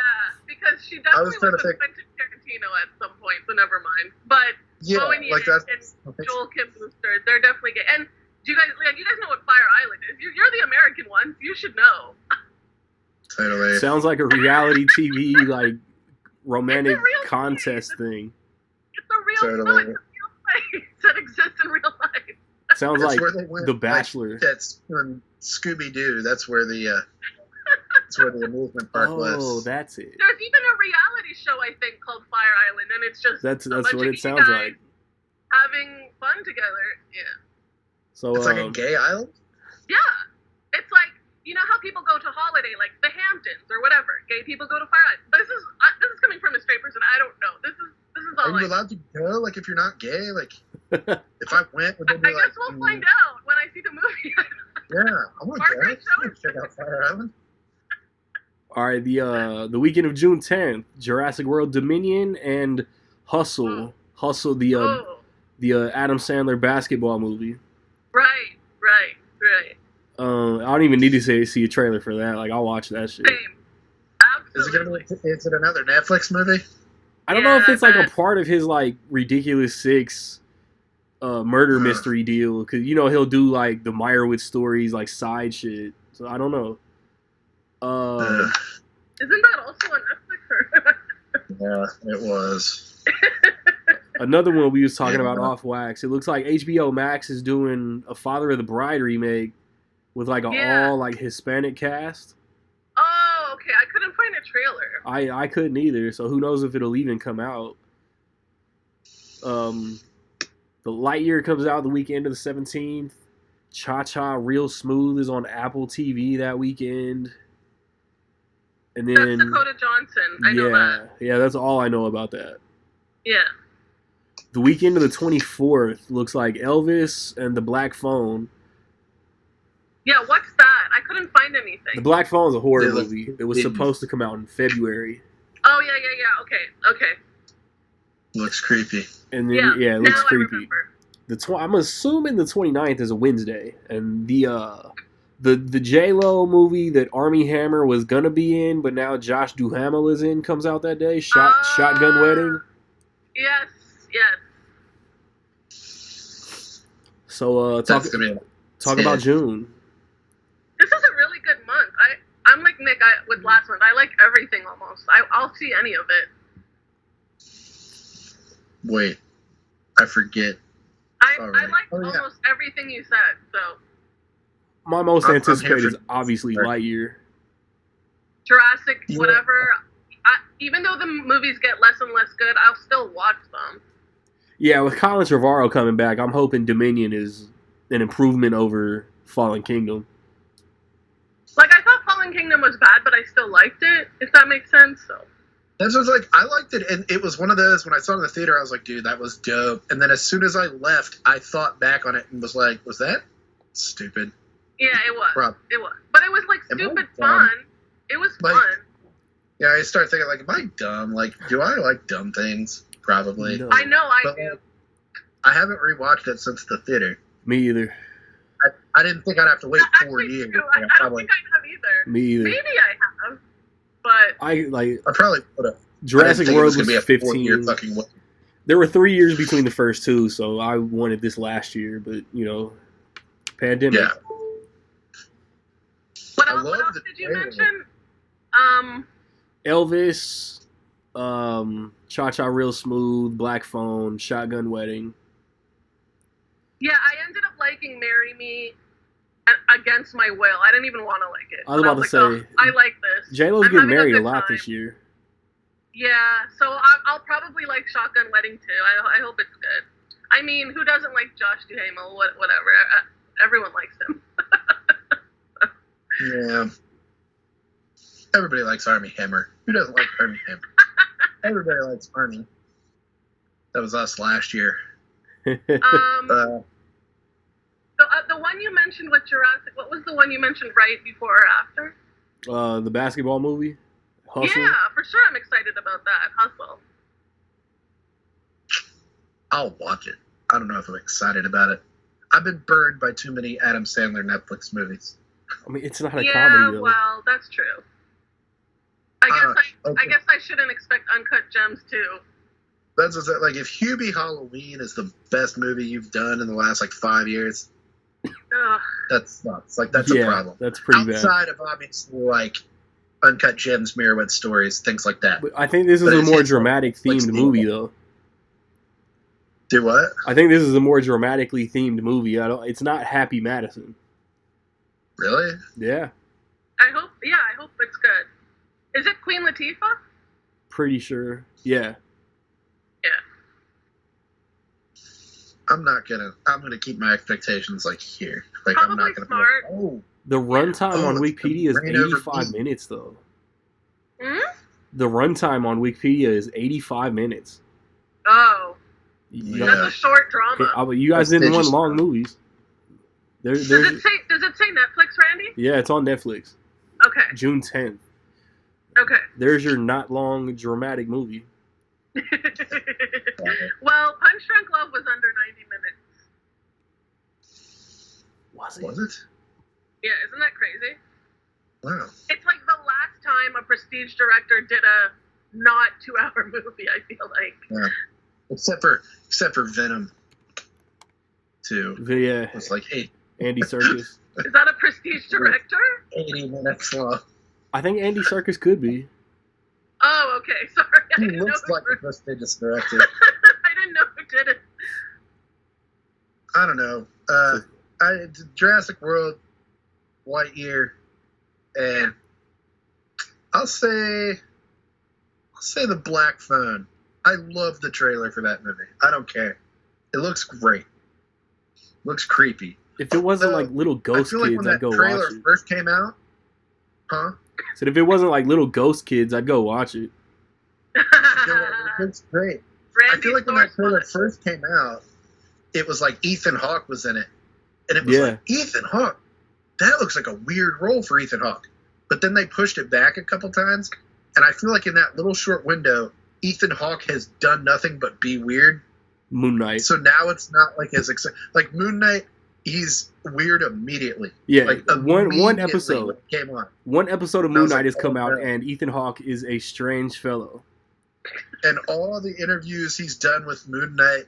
because she definitely was a Quentin Tarantino at some point, so never mind. But Bowen Yang and Joel Kim Booster, they're definitely gay. And do you guys know what Fire Island is? You're the American ones. You should know. Totally. Sounds like a reality TV like romantic contest thing. It's a real no, it's a real place that exists in real life. Sounds like The Bachelor. Like, that's Scooby Doo. That's where the amusement park was. Oh, that's it. There's even a reality show I think called Fire Island, and it's just that's what it sounds like. Having fun together, yeah. So it's like a gay island. Yeah, it's like you know how people go to holiday, like the Hamptons or whatever. Gay people go to Fire Island. This is coming from a straight person. I don't know. This is all. Are you allowed to go? Like if you're not gay, like if I went, would they be I guess we'll find out when I see the movie. Yeah, I want to go. Check out Fire Island. All right, the weekend of June 10th, Jurassic World Dominion and Hustle. Hustle, the Adam Sandler basketball movie. Right. I don't even need to see a trailer for that. Like, I'll watch that shit. Same. Absolutely. Is it another Netflix movie? I don't know if it's like a part of his like Ridiculous Six murder mystery deal, because you know he'll do like the Meyerowitz stories, like side shit. So I don't know. Isn't that also on Netflix? Yeah, it was. Another one we was talking about off wax. It looks like HBO Max is doing a Father of the Bride remake with like an all like Hispanic cast. Oh, okay. I couldn't find a trailer. I couldn't either. So who knows if it'll even come out. The Lightyear comes out the weekend of the 17th. Cha-Cha Real Smooth is on Apple TV that weekend. And then that's Dakota Johnson. I know that. Yeah, that's all I know about that. Yeah. The weekend of the 24th looks like Elvis and the Black Phone. Yeah, what's that? I couldn't find anything. The Black Phone is a horror movie. It was supposed to come out in February. Oh, yeah. Okay. Looks creepy. And then, it looks creepy. I I'm assuming the 29th is a Wednesday. And the J-Lo movie that Armie Hammer was going to be in, but now Josh Duhamel is in, comes out that day. Shotgun Wedding. Yes. So, talk about June. This is a really good month. I'm like Nick with last month. I like everything almost. I'll see any of it. Wait, I forget. I like almost everything you said. So my most anticipated is obviously Lightyear. Jurassic, whatever. Even though the movies get less and less good, I'll still watch them. Yeah, with Colin Trevorrow coming back, I'm hoping Dominion is an improvement over Fallen Kingdom. Like, I thought Fallen Kingdom was bad, but I still liked it, if that makes sense. So This was like, I liked it, and it was one of those, when I saw it in the theater, I was like, dude, that was dope. And then as soon as I left, I thought back on it and was like, was that stupid? Yeah, it was. It was. But it was, like, stupid fun. It was fun. Yeah, I started thinking, like, am I dumb? Like, do I like dumb things? Probably. No. I know I do. I haven't rewatched it since the theater. Me either. I didn't think I'd have to wait 4 years. I don't think I have either. Me either. Maybe I have, but I probably would have. Jurassic World was 15. Fucking there were 3 years between the first two, so I wanted this last year, but pandemic. Yeah. What else did you mention? Elvis, Cha Cha Real Smooth, Black Phone, Shotgun Wedding. Yeah, I ended up liking Marry Me against my will. I didn't even want to like it. I was about to say, I like this. J-Lo's I'm getting having married a good lot time. this year. Yeah, so I'll probably like Shotgun Wedding too. I hope it's good. I mean, who doesn't like Josh Duhamel? Whatever. Everyone likes him. Yeah. Everybody likes Armie Hammer. Who doesn't like Armie Hammer? Everybody likes Armie. That was us last year. The one you mentioned with Jurassic, what was the one you mentioned right before or after? The basketball movie, Hustle. Yeah, for sure I'm excited about that. Hustle. I'll watch it. I don't know if I'm excited about it. I've been burned by too many Adam Sandler Netflix movies. I mean, it's not a Yeah, comedy, though. well, that's true. I guess I shouldn't expect Uncut Gems too. That's what's like. If Hubie Halloween is the best movie you've done in the last like 5 years, that's nuts. Like that's a problem. That's pretty bad. Outside of obviously like Uncut Gems, Mirrorwood Stories, things like that. But I think this is a more dramatic themed movie, though. Do what? I think this is a more dramatically themed movie. It's not Happy Madison. Really? Yeah. I hope it's good. Is it Queen Latifah? Pretty sure. Yeah. Yeah. I'm gonna keep my expectations like here. Like Probably I'm not gonna smart. be like, oh. The runtime on it's Wikipedia is rain over 85 me. minutes, though. Hmm? The runtime on Wikipedia is 85 minutes. Oh. Yeah. That's a short drama. You guys didn't want long movies. Does it say Netflix, Randy? Yeah, it's on Netflix. Okay. June 10th. Okay. There's your not long dramatic movie. Well, Punch Drunk Love was under 90 minutes. Was Was it? Yeah, isn't that crazy? Wow. It's like the last time a prestige director did a not 2-hour movie, I feel like. Yeah. Except for Venom 2. Yeah. It's like Andy Serkis. Is that a prestige director? 80 minutes long. I think Andy Serkis could be. Oh, okay. Sorry. I He didn't know looks who- like a prestigious director. I didn't know who did it. I don't know. Jurassic World, Lightyear, and I'll say the Black Phone. I love the trailer for that movie. I don't care. It looks great. Looks creepy. If it wasn't like little ghost I feel like kids, when I'd that go trailer watch it. first came out, huh? Said if it wasn't like little ghost kids, I'd go watch it. It looks great. I feel like when that trailer first came out, it was like Ethan Hawke was in it. And it was like, Ethan Hawke? That looks like a weird role for Ethan Hawke. But then they pushed it back a couple times, and I feel like in that little short window, Ethan Hawke has done nothing but be weird. Moon Knight. So now it's not like as exciting. Like Moon Knight, he's weird immediately. Yeah, like one immediately episode. when it came on. One episode of I Moon was Knight like, has come oh, out, no. and Ethan Hawke is a strange fellow. And all the interviews he's done with Moon Knight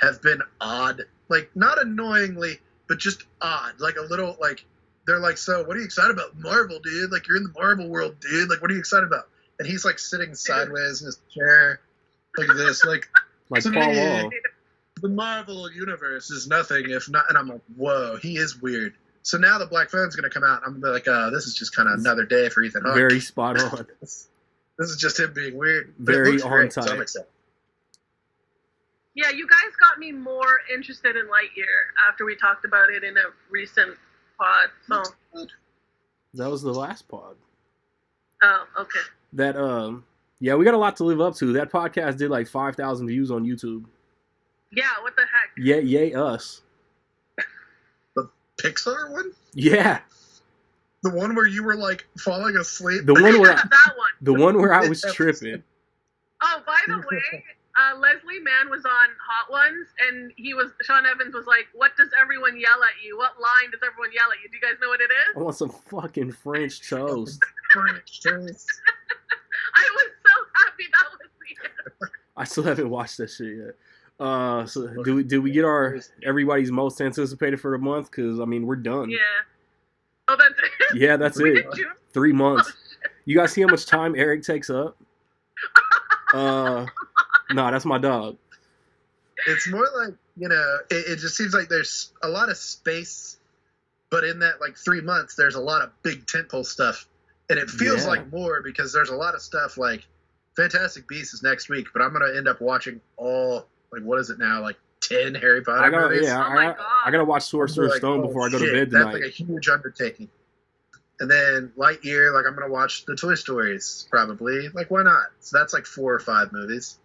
have been odd. Like, not annoyingly, but just odd. Like, a little, like, they're like, so, what are you excited about? Marvel, dude. Like, you're in the Marvel world, dude. Like, what are you excited about? And he's, like, sitting sideways in his chair, like this. Like Like to Paul me, Wall. the Marvel universe is nothing if not. And I'm like, whoa, he is weird. So now the Black Phone's going to come out. I'm going to be like, this is just kind of another day for Ethan Hawke. Very spot on. This is just him being weird. But it Very looks on great, so time. I'm excited. Yeah, you guys got me more interested in Lightyear after we talked about it in a recent pod. So, That was the last pod. oh, okay. That yeah, we got a lot to live up to. That podcast did like 5,000 views on YouTube. Yeah, what the heck? Yay us. The Pixar one? Yeah. The one where you were like falling asleep? The one where That one. the one where I was tripping. Oh, by the way, Leslie Mann was on Hot Ones, and Sean Evans was like, "What does everyone yell at you? What line does everyone yell at you? Do you guys know what it is?" I want some fucking French toast. French toast. I was so happy that was the answer. I still haven't watched that shit yet. So do we get our everybody's most anticipated for the month? Because I mean we're done. Yeah. Oh, that's it. Yeah, that's We it. did June? 3 months. Oh, shit. You guys see how much time Eric takes up? No, that's my dog. It's more like, it just seems like there's a lot of space, but in that like 3 months, there's a lot of big tentpole stuff. And it feels like more because there's a lot of stuff like Fantastic Beasts is next week, but I'm going to end up watching all, like, what is it now? Like 10 Harry Potter movies? Yeah, Oh my God. I got to watch Sorcerer's Stone before I go to bed That's tonight. like a huge undertaking. And then Lightyear, like I'm going to watch the Toy Stories probably. Like, why not? So that's like 4 or 5 movies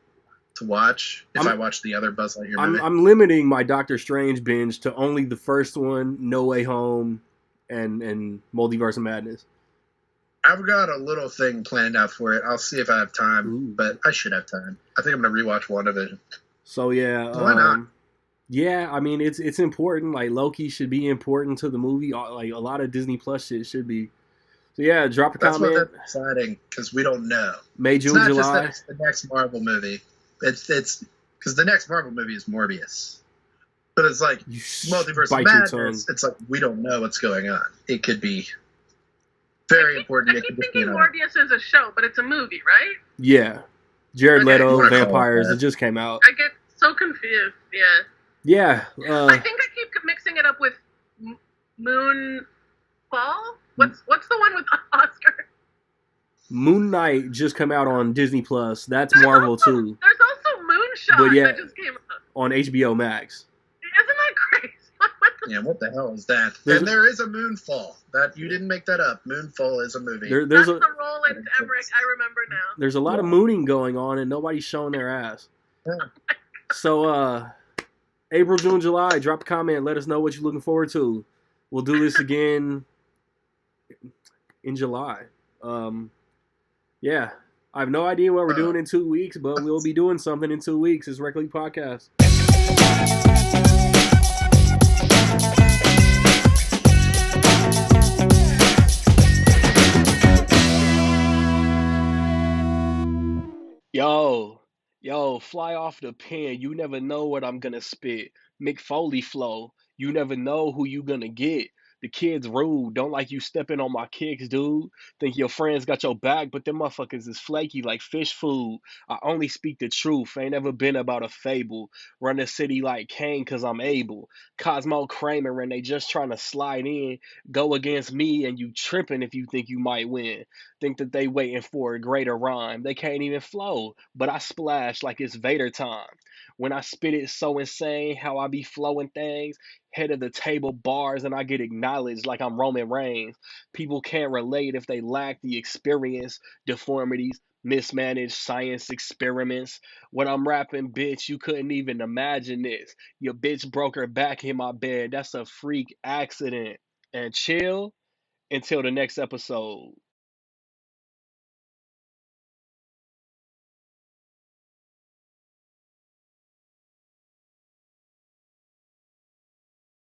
to watch if I watch the other Buzz Lightyear movie. I'm limiting my Doctor Strange binge to only the first one, No Way Home, and Multiverse of Madness. I've got a little thing planned out for it. I'll see if I have time, but I should have time. I think I'm going to rewatch WandaVision. So, yeah. Why not? Yeah, I mean, it's important. Like, Loki should be important to the movie. Like, a lot of Disney Plus shit should be. So, yeah, drop a comment. That's what that's exciting, because we don't know. May, June, it's not July. Just that it's the next Marvel movie. It's because the next Marvel movie is Morbius. But it's like, Multiverse of Madness, it's like, we don't know what's going on. It could be very important. I keep thinking Morbius is a show, but it's a movie, right? Yeah. Jared Leto, Vampires, it just came out. I get so confused, yeah. Yeah. I think I keep mixing it up with Moonfall? What's the one with Oscar? Moon Knight just came out on Disney Plus. That's Marvel too. There's also Moonshot that just came out. On HBO Max. Isn't that crazy? Yeah, what the hell is that? And there is a Moonfall. That you didn't make that up. Moonfall is a movie. That's the Roland Emmerich. I remember now. There's a lot of mooning going on, and nobody's showing their ass. Yeah. So, April, June, July, drop a comment. Let us know what you're looking forward to. We'll do this again in July. Yeah. I have no idea what we're doing in 2 weeks, but we'll be doing something in 2 weeks. It's Rec League Podcast. Yo, fly off the pen. You never know what I'm gonna spit. Mick Foley flow. You never know who you gonna get. The kid's rude. Don't like you stepping on my kicks, dude. Think your friends got your back, but them motherfuckers is flaky like fish food. I only speak the truth. Ain't never been about a fable. Run the city like Kane cause I'm able. Cosmo Kramer and they just trying to slide in. Go against me and you tripping if you think you might win. Think that they waiting for a greater rhyme. They can't even flow, but I splash like it's Vader time. When I spit it so insane, how I be flowing things, head of the table bars, and I get acknowledged like I'm Roman Reigns. People can't relate if they lack the experience, deformities, mismanaged science experiments. When I'm rapping, bitch, you couldn't even imagine this. Your bitch broke her back in my bed. That's a freak accident. And chill until the next episode.